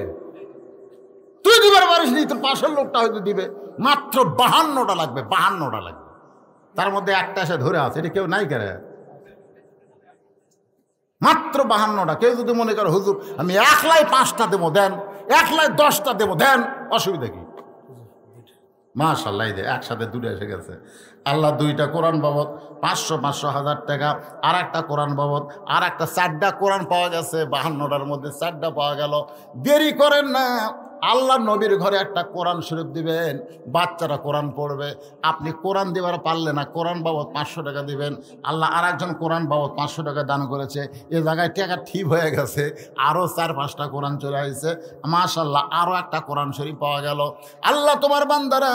তুই দিবার পারিস নি, তোর পাশের লোকটা হয়তো দিবে। মাত্র 52টা লাগবে, 52টা লাগবে। তার মধ্যে একটা এসে ধরে আছে, এটা কেউ নাই কেন? মাত্র 52টা। কেউ যদি মনে করে হুজুর আমি 1 লাই 5টা দেবো, দেন, 1 লাই 10টা দেবো, দেন, অসুবিধা কি? মাশাআল্লাহ, এই যে একসাথে দুটো এসে গেছে। আল্লাহ দুইটা কোরআন বাবদ 500 500 হাজার টাকা, আর একটা কোরআন বাবদ আর একটা 4টা কোরআন পাওয়া গেছে। 52টার মধ্যে 4টা পাওয়া গেল। দেরি করেন না, আল্লাহ নবীর ঘরে একটা কোরআন শরীফ দিবেন, বাচ্চারা কোরআন পড়বে। আপনি কোরআন দেবার পারলে না, কোরআন বাবদ 500 টাকা দিবেন। আল্লাহ আর একজন কোরআন বাবদ 500 টাকা দান করেছে। এ জায়গায় টাকা ঠিক হয়ে গেছে, আরও 4-5টা কোরআন চলে আসছে। মাশাআল্লাহ, আরও একটা কোরআন শরীফ পাওয়া গেল। আল্লাহ তোমার বান্দারা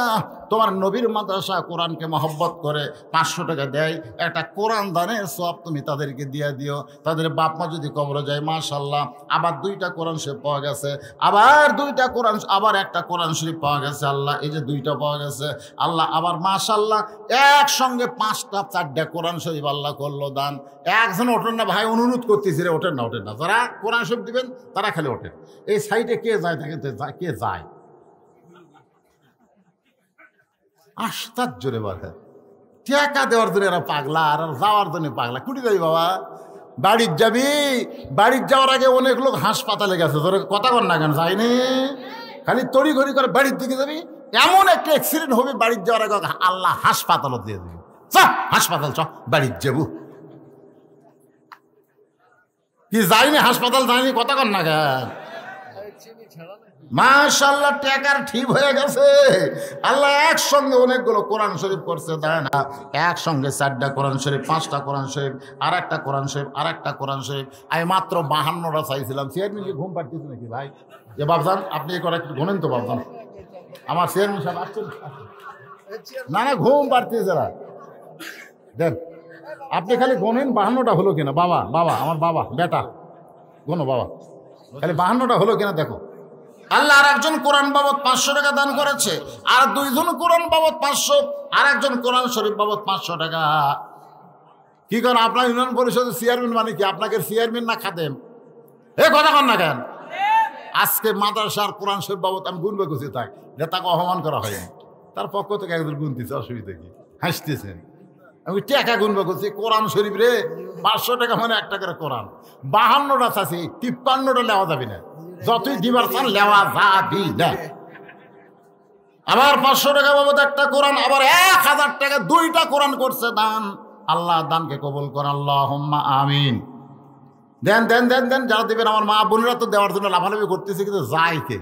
তোমার নবীর মাদ্রাসা কোরআনকে মহব্বত করে 500 টাকা দেয়, একটা কোরআন দানের সব তুমি তাদেরকে দিয়ে দিও। তাদের বাপ মা যদি কবরে যায়, মাশাআল্লাহ, আবার 2টা কোরআন শরীফ পাওয়া গেছে, আবার 2টা কোরআন, আবার একটা কোরআন শরীফ পাওয়া গেছে। আল্লাহ এই যে 2টা পাওয়া গেছে, আল্লাহ আবার মাশাআল্লাহ একসঙ্গে 5টা 4টা কোরআন শরীফ আল্লাহ করলো দান। একজন ওঠেন না ভাই, অনুরোধ করতেছি রে, ওঠেন না, ওঠেন না। যারা কোরআন শরীফ দিবেন তারা খালি ওঠেন। এই সাইডে কে যায় থাকে, কে যায়? আশ্চর্য রে বাবা, টাকা দেওয়ার জন্য এরা পাগলা, আর যাওয়ার জন্য পাগলা। কুটি যাবি বাবা? বাড়ির যাবি? বাড়ির যাওয়ার আগে অনেক লোক হাসপাতালে গেছে, তোর কথা কর না কেন? যায়নি, খালি তড়ি ঘড়ি করে বাড়ির দিকে যাবি। এমন একটা অ্যাক্সিডেন্ট হবে বাড়ির যাওয়ার আগে, আল্লাহ হাসপাতালও দিয়ে দিবি। চ হাসপাতাল, চ বাড়ির যাবো। কি যায়নি হাসপাতাল, যায়নি, কথা কর না কেন? মাশাআল্লাহ, টাকার ঠিক হয়ে গেছে। আল্লাহ একসঙ্গে অনেকগুলো কোরআন শরীফ করছে, তাই না? একসঙ্গে 4টা কোরআন শরীফ, 5টা কোরআন শরীফ, আর একটা কোরআন শরীফ, আর একটা কোরআন শরীফ। আমি মাত্র 52টা চাইছিলাম। চেয়ারম্যান কি ঘুম পাড়তেছে নাকি ভাই? যে বাবজান আপনি এই কটা একটু ঘুমেন তো বাবজান, আমার চেয়ারম্যান সাহেব আসছেন। না না, ঘুম পাড়তেছে না, দেন আপনি খালি গোনেন 52টা হলো কিনা। বাবা, বাবা, আমার বাবা, বেটা গোনো বাবা, খালি 52টা হলো কিনা দেখো। আল্লাহ আর একজন কোরআন বাবদ 500 টাকা দান করেছে, আর 2জন কোরআন বাবদ 500, আর একজন কোরআন শরীফ বাবদ 500 টাকা। কি করেন আপনার ইউনিয়ন পরিষদের চেয়ারম্যান? মানে কি আপনাকে চেয়ারম্যান না খাদেম? এ কথা কন না কেন? আজকে মাদ্রাসার কোরআন শরীফ বাবদ আমি গুনবে খুশি থাক, যে তাকে অপমান করা হয়নি, তার পক্ষ থেকে একজন গুনতেছে, অসুবিধা কি? হাসতেছেন। আমি টাকা গুনবে করছি, কোরআন শরীফ রে 500 টাকা মানে 1 টাকার কোরআন। 52টা চাষি, 53টা নেওয়া যাবে না, যতই দিবার চান লেওয়া যাবি না। আবার 500 টাকা বাবদ একটা কোরআন, আবার 1000 টাকা 2টা কোরআন করছে দান। আল্লাহ দানকে কবুল করেন, আল্লাহুম্মা আমিন। দেন দেন দেন দেন, যারা দেবেন। আমার মা বোনেরা তো দেওয়ার জন্য লাফালাফি করতেছে, কিন্তু যায় কে?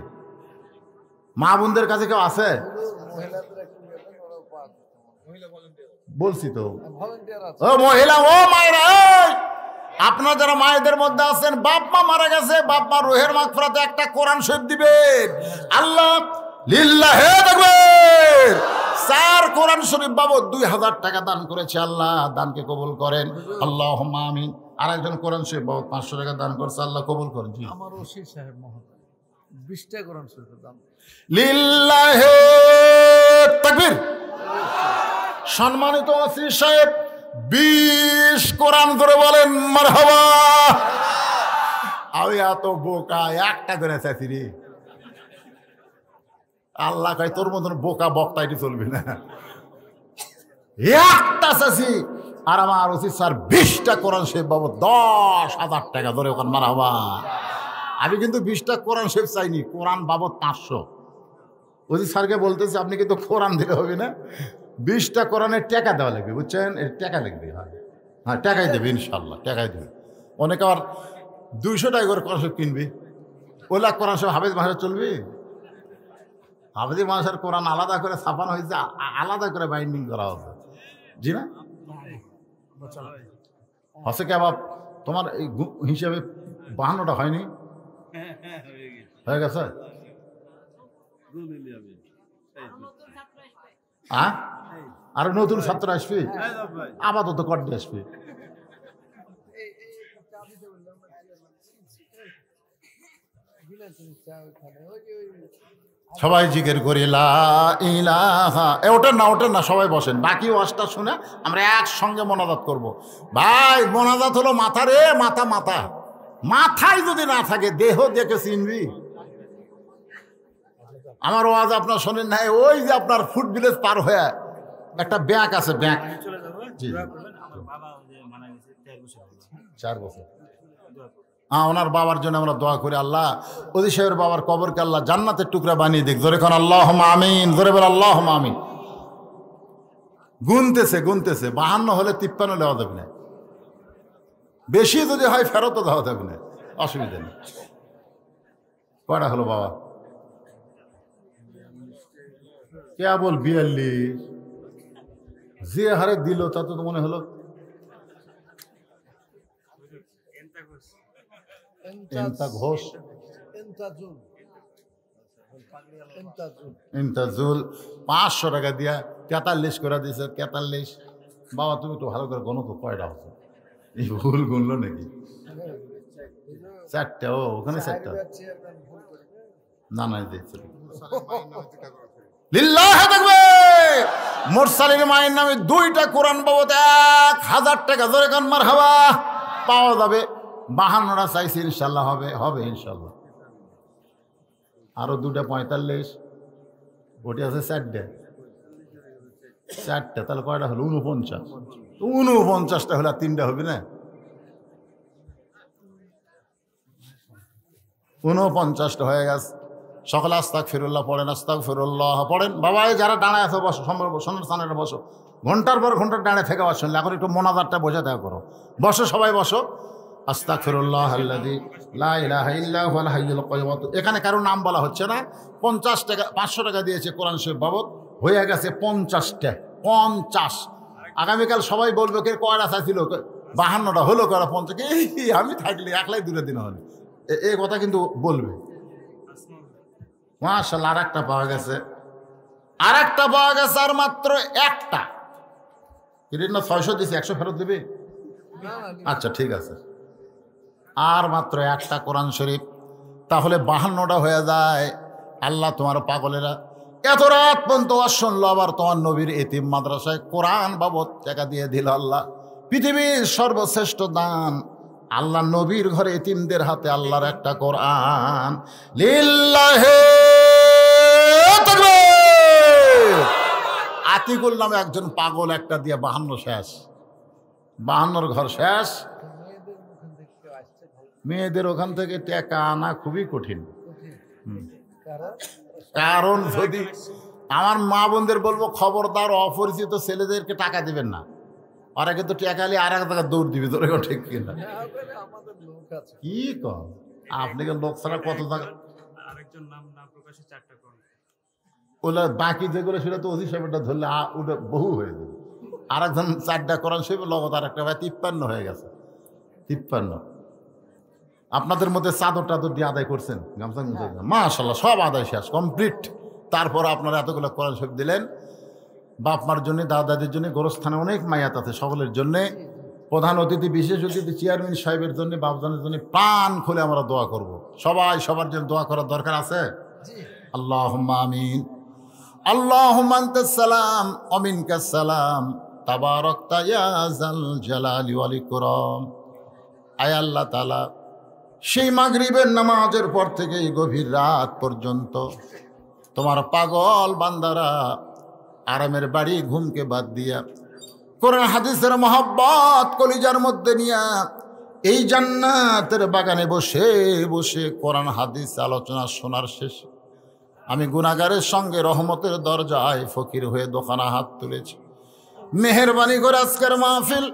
মা বোনদের কাছে কেউ আছে? বলছি তো, ও মহিলা, ও মায়েরা, আপনার যারা মায়েদের মধ্যে আছেন, বাপ মা মারা গেছে, বাপ মা রুহের মাগফিরাতে একটা কোরআন শরীফ দিবেন। আল্লাহ লিল্লাহে তাকবীর, 4 কোরআন শরীফ বাবদ 2000 টাকা দান করেছে। আল্লাহ দানকে কবুল করেন, আল্লাহুম্মা আমিন। আর একজন কোরআন শরীফ বাবদ 500 টাকা দান করছে, আল্লাহ কবুল করেন। জি, আমার ওসি সাহেব মহোদয় 20টা কোরআন শরীফের দাম। লিল্লাহে তাকবীর। সম্মানিত ওসি সাহেব 20 কোরআন ধরে বলেন মারহাবা। আমি এত বোকা, একটা করে চাইছি রে। আল্লাহ কয় তোর মতন বোকা বক্তাইটি চলবে না, একটা চাইছি। আর আমার ওসি স্যার 20টা কোরআন শরীফ বাবদ 10,000 টাকা ধরে ওখানে মারহাবা। আমি কিন্তু 20টা কোরআন শরীফ চাইনি, কোরআন বাবদ 500। ওসি স্যারকে বলতেছে আপনি কিন্তু কোরআন দিলে হবে না, 20টা কোরআনের টাকা দেওয়া লাগবে, বুঝছেন? এর টাকা লাগবে। হ্যাঁ, টাকাই দেবে ইনশাল্লাহ, টাকাই দেবে। অনেকে আবার 200 টাকা করে কোরআন শরীফ কিনবে। ওলা কোরআন শরীফ হাফেজ মাসার চলবে? হাফেজ মাসার কোরআন আলাদা করে ছাপানো হয়েছে, আলাদা করে বাইন্ডিং করা হয়েছে। জি না হসে কে বাপ, তোমার এই হিসাবে 52টা হয়নি? হয়ে গেছে? আর নতুন ছাত্র আসবে, আপাতত কটে আসবে। সবাই জিকির করি লা ইলাহা। ওঠেন না, ওঠেন না, সবাই বসেন। বাকি ওয়াজটা শুনে আমরা একসঙ্গে মোনাজাত করব। ভাই মোনাজাত হলো মাথা রে, মাথা। মাথা মাথায় যদি না থাকে, দেহ দেখে চিনবি। আমার ওয়াজ আপনার শোনেন নাই? ওই যে আপনার ফুড ভিলেজ পার হয়ে একটা ব্যাংক আছে, ব্যাংক। জি, 4 বছর। হ্যাঁ, ওনার বাবার জন্য আমরা দোয়া করি, আল্লাহ অজি সাহেবের বাবার কবরকে আল্লাহ জান্নাতের টুকরা বানিয়ে দিক। জোরে খান আল্লাহুম্মা আমিন, জোরে বল আল্লাহুম্মা আমিন। গুনতেছে 52 হলে 53 দেওয়া যাবে না, বেশি যদি হয় ফেরতও দেওয়া যাবে না, অসুবিধা নেই। কয়টা হলো বাবা? কেবল 42। যে হারে দিল তাতে তো মনে হলো ঘোষ ইন্তাজুল 500 টাকা দিয়া 43 করে দিয়েছে। 43। বাবা তুমি তো ভালো করে গণো তো, কয়টা হচ্ছে? এই ভুল গুনলো নাকি? 4টা। ও ওখানে 4টা। না না, দেখছি লিল্লাহি তাকবীর। মুরসালিন মায়ের নামে 2টা কোরআন বাবদ 1000 টাকা। জোরে কান মারহাবা। পাওয়া যাবে। 52টা চাইছি, ইনশাল্লাহ হবে ইনশাল্লাহ। আরো 2টা 45। ওটি আছে 4টা। তাহলে কয়টা হলো? 49। 49টা হলে আর 3টা হবে না? 49টা হয়ে গেছে। সকলে আস্তাগফিরুল্লাহ পড়েন, আস্তাগফিরুল্লাহ পড়েন। বাবা যারা দাঁড়ায় আছে বসো, সোনার সানের বসো। ঘন্টার পর ঘন্টার দাঁড়ায় থেকে বসুন, এখন একটু মোনাজাতটা বোঝা দেওয়া করো। বসো সবাই বসো। আস্তাগফিরুল্লাহ আল্লাযী লা ইলাহা ইল্লা হুয়াল হাইয়ুল কাইয়্যুম। এখানে কারো নাম বলা হচ্ছে না। 50 টাকা 500 টাকা দিয়েছে কোরআন শরীফ বাবদ, হয়ে গেছে 50টা। 50। আগামীকাল সবাই বলবে কে কয়টা চাইছিল? 52টা হলো কয়টা? 50। আমি থাকলে একলাই দূরে দিন হলে এই কথা কিন্তু বলবে। মাশাআল্লাহ, আরেকটা পাওয়া গেছে। আর মাত্র একটা। কিরিন না 600 দিছে, 100 ফেরত দিবে? আচ্ছা ঠিক আছে। আর মাত্র একটা কোরআন শরীফ, তাহলে 52টা হয়ে যায়। আল্লাহ তোমার পাগলেরা এত রাত পর্যন্ত শুনলো, আবার তোমার নবীর এতিম মাদ্রাসায় কোরআন বাবদ টাকা দিয়ে দিল। আল্লাহ পৃথিবীর সর্বশ্রেষ্ঠ দান, আল্লাহ নবীর ঘরে এতিমদের হাতে আল্লাহর একটা কোরআন। লিল্লাহি তাকবীর। আতিকুল নামে একজন পাগল একটা দিয়ে 52 শেষ। 52 ঘর শেষ। মেয়েদের ওখান থেকে টাকা আনা খুবই কঠিন। কারণ যদি আমার মা বোনদের বলবো, খবরদার অপরিচিত ছেলেদেরকে টাকা দিবেন না। ওরা কিন্তু টাকা নিয়ে আর এক জায়গায় দৌড় দিবি। তোর ঠিক কিনা? কি কম আপনি লোক ছাড়া কত টাকা? ওগুলা বাকি যেগুলো সেটা তো অজি সাহেবটা ধরলে ওটা বহু হয়ে যাবে। আর একজন 4টা কোরআন শরীফ লগত আর একটা ভাই 53 হয়ে গেছে। 53। আপনাদের মধ্যে চাদর টাদর দিয়ে আদায় করছেন? গামছা মাশাআল্লাহ সব আদায় শেষ, কমপ্লিট। তারপর আপনারা এতগুলো কোরআন শরীফ দিলেন। বাপ মার জন্য, দাদা দাদির জন্য, গোরস্থানে অনেক মায়াত আছে, সকলের জন্যে। প্রধান অতিথি, বিশেষ অতিথি চেয়ারম্যান সাহেবের জন্য, বাপজনের জন্য প্রাণ খুলে আমরা দোয়া করব। সবাই সবার জন্য দোয়া করার দরকার আছে। আল্লাহুম্মা আমিন। আল্লাহুম্মা আনতাস সালাম ওয়া মিনকাস সালাম তাবারাকতা ইয়া যাল জালালি ওয়াল ইকরাম। আয় আল্লাহ তাআলা, সেই মাগরিবের নামাজের পর থেকে এই গভীর রাত পর্যন্ত তোমার পাগল বান্দারা আরামের বাড়ি ঘুমকে বাদ দিয়া কোরআন হাদিসের মহব্বত কলিজার মধ্যে নিয়া এই জান্নাতের বাগানে বসে বসে কোরআন হাদিস আলোচনা শোনার শেষে আমি গুনাহগারের সঙ্গে রহমতের দরজায় ফকির হয়ে দোকানা হাত তুলেছি। মেহেরবানি করে আজকের মাহফিল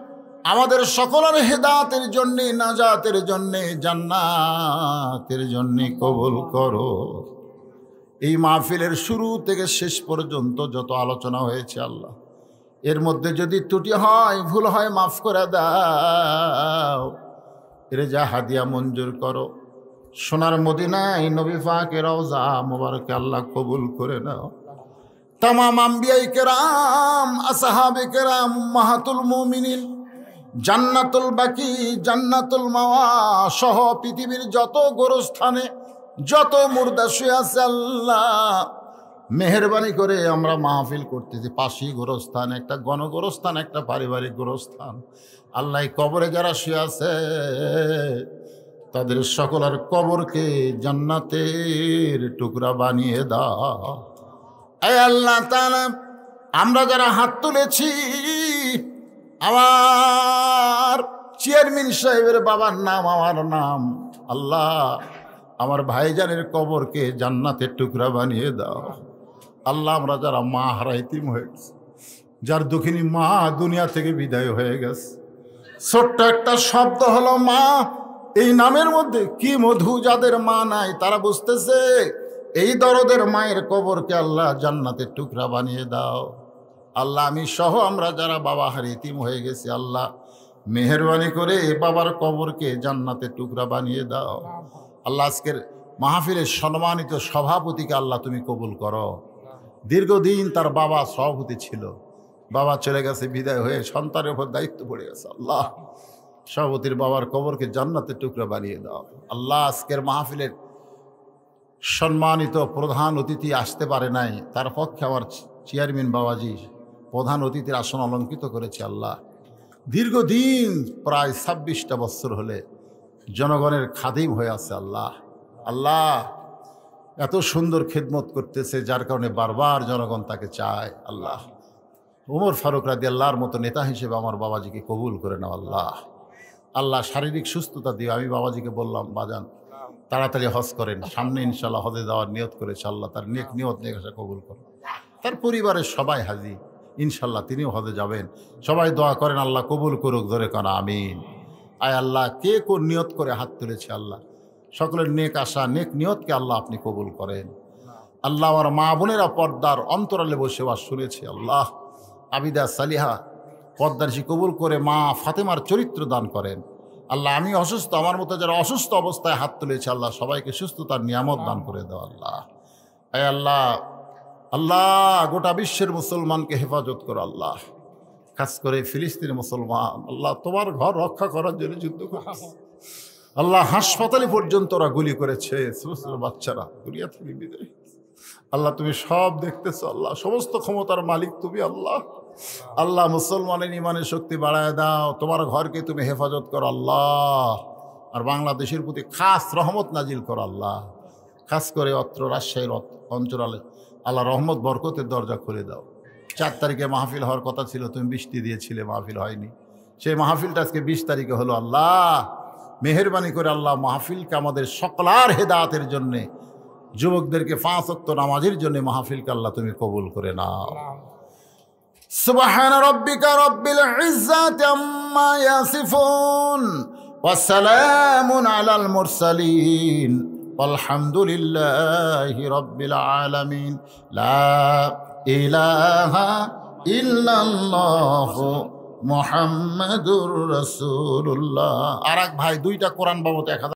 আমাদের সকলের হেদায়েতের জন্য, নাজাতের জন্য, জান্নাতের জন্য কবুল করো। এই মাহফিলের শুরু থেকে শেষ পর্যন্ত যত আলোচনা হয়েছে আল্লাহ, এর মধ্যে যদি ত্রুটি হয়, ভুল হয়, মাফ করে দাও। এর যা হাদিয়া মঞ্জুর করো। সোনার মদিনায় নবী পাকের রওজা মুবারকে আল্লাহ কবুল করে নাও। তামাম আম্বিয়ায়ে কেরাম, আসহাবে কেরাম, উম্মাহাতুল মুমিনিন, জান্নাতুল বাকি, জান্নাতুল মাওয়া সহ পৃথিবীর যত গোরস্থানে যত মুর্দা শুয়ে আছে আল্লাহ মেহেরবানি করে আমরা মাহফিল করতেছি। পাশি গোরস্থান, একটা গণগোরস্থান, একটা পারিবারিক গোরস্থান। আল্লাহ কবরে যারা শুয়ে আছে তাদের সকলের কবরকে জান্নাতের টুকরা বানিয়ে দাও। আয় আল্লাহ তাআলা, আমরা যারা হাত তুলেছি, আমার চেয়ারম্যান সাহেবের বাবার নাম, আমার নাম, আল্লাহ আমার ভাইজানের কবরকে জান্নাতের টুকরা বানিয়ে দাও। আল্লাহ আমরা যারা মা হারা ইতিম হয়ে গেছে, যার দুঃখিনী মা দুনিয়া থেকে বিদায় হয়ে গেছে, ছোট্ট একটা শব্দ হলো মা, এই নামের মধ্যে কি মধু, যাদের মা নাই তারা বুঝতেছে এই দরদের মায়ের কবরকে আল্লাহ জান্নাতের টুকরা বানিয়ে দাও। আল্লাহ আমি সহ আমরা যারা বাবা হারা ইতিম হয়ে গেছি, আল্লাহ মেহেরবানি করে বাবার কবরকে জান্নাতের টুকরা বানিয়ে দাও। আল্লাহ আজকের মাহফিলের সম্মানিত সভাপতিকে আল্লাহ তুমি কবুল করো। দীর্ঘদিন তার বাবা সভাপতি ছিল, বাবা চলে গেছে বিদায় হয়ে, সন্তানের উপর দায়িত্ব পড়ে গেছে। আল্লাহ সভাপতির বাবার কবরকে জান্নাতের টুকরা বানিয়ে দাও। আল্লাহ আজকের মাহফিলের সম্মানিত প্রধান অতিথি আসতে পারে নাই, তার পক্ষে আমার চেয়ারম্যান বাবাজি প্রধান অতিথির আসন অলঙ্কৃত করেছে। আল্লাহ দীর্ঘদিন প্রায় 26টা বছর হলে জনগণের খাদিম হয়ে আছে। আল্লাহ আল্লাহ এত সুন্দর খেদমত করতেছে, যার কারণে বারবার জনগণ তাকে চায়। আল্লাহ ওমর ফারুক রাদিয়াল্লাহর মতো নেতা হিসেবে আমার বাবাজিকে কবুল করে নাও। আল্লাহ আল্লাহ শারীরিক সুস্থতা দিও। আমি বাবাজিকে বললাম, বাজান তাড়াতাড়ি হজ করেন, সামনে ইনশাল্লাহ হজে যাওয়ার নিয়ত করেছে। আল্লাহ তার নিয়ত নেকাশা কবুল করেন। তার পরিবারের সবাই হাজি, ইনশাল্লাহ তিনিও হজে যাবেন। সবাই দোয়া করেন আল্লাহ কবুল করুক, ধরে কানা আমিন। আয় আল্লাহ কে কোন নিয়ত করে হাত তুলেছে, আল্লাহ সকলের নেক আশা নেক নিয়তকে আল্লাহ আপনি কবুল করেন। আল্লাহ আমার মা বোনেরা পর্দার অন্তরালে বসে বাস শুনেছে। আল্লাহ আবিদা সালিহা পর্দারশি কবুল করে মা ফাতেমার চরিত্র দান করেন। আল্লাহ আমি অসুস্থ, আমার মতো যারা অসুস্থ অবস্থায় হাত তুলেছে, আল্লাহ সবাইকে সুস্থতার নিয়ামত দান করে দাও। আল্লাহ আয় আল্লাহ আল্লাহ গোটা বিশ্বের মুসলমানকে হেফাজত করো। আল্লাহ খাস করে ফিলিস্তিনের মুসলমান, আল্লাহ তোমার ঘর রক্ষা করার জন্য যুদ্ধ করছে। আল্লাহ হাসপাতালে পর্যন্ত ওরা গুলি করেছে, ছোট ছোট বাচ্চারা দুনিয়া থেকে বিদায়। আল্লাহ তুমি সব দেখতেছো, আল্লাহ সমস্ত ক্ষমতার মালিক তুমি। আল্লাহ আল্লাহ মুসলমানের ইমানের শক্তি বাড়ায় দাও, তোমার ঘরকে তুমি হেফাজত করো। আল্লাহ আর বাংলাদেশের প্রতি খাস রহমত নাজিল করো। আল্লাহ খাস করে অত্র রাজশাহীর অঞ্চলে আল্লাহ রহমত বরকতের দরজা খুলে দাও। 4 তারিখে মাহফিল হওয়ার কথা ছিল, তুমি বৃষ্টি দিয়েছিলে, মাহফিল হয়নি। সেই মাহফিলটা আজকে 20 তারিখে হলো। আল্লাহ মেহেরবানি করে আল্লাহ মাহফিলকে আমাদের সকলার হেদায়েতের জন্যে, যুবকদেরকে 5 ওয়াক্ত নামাজের জন্য মাহফিলকে আল্লাহ তুমি কবুল করে নাও। সুবহান রাব্বিকা রাব্বিল ইজ্জাতি আম্মা ইয়াসিফুন ওয়া সালামুন আলাল মুরসালিন আলহামদুলিল্লাহি রাব্বিল আলামিন। লা ইলাহা ইল্লাল্লাহু মুহাম্মাদুর রাসূলুল্লাহ। আর এক ভাই 2টা কোরআন বাবদ 1000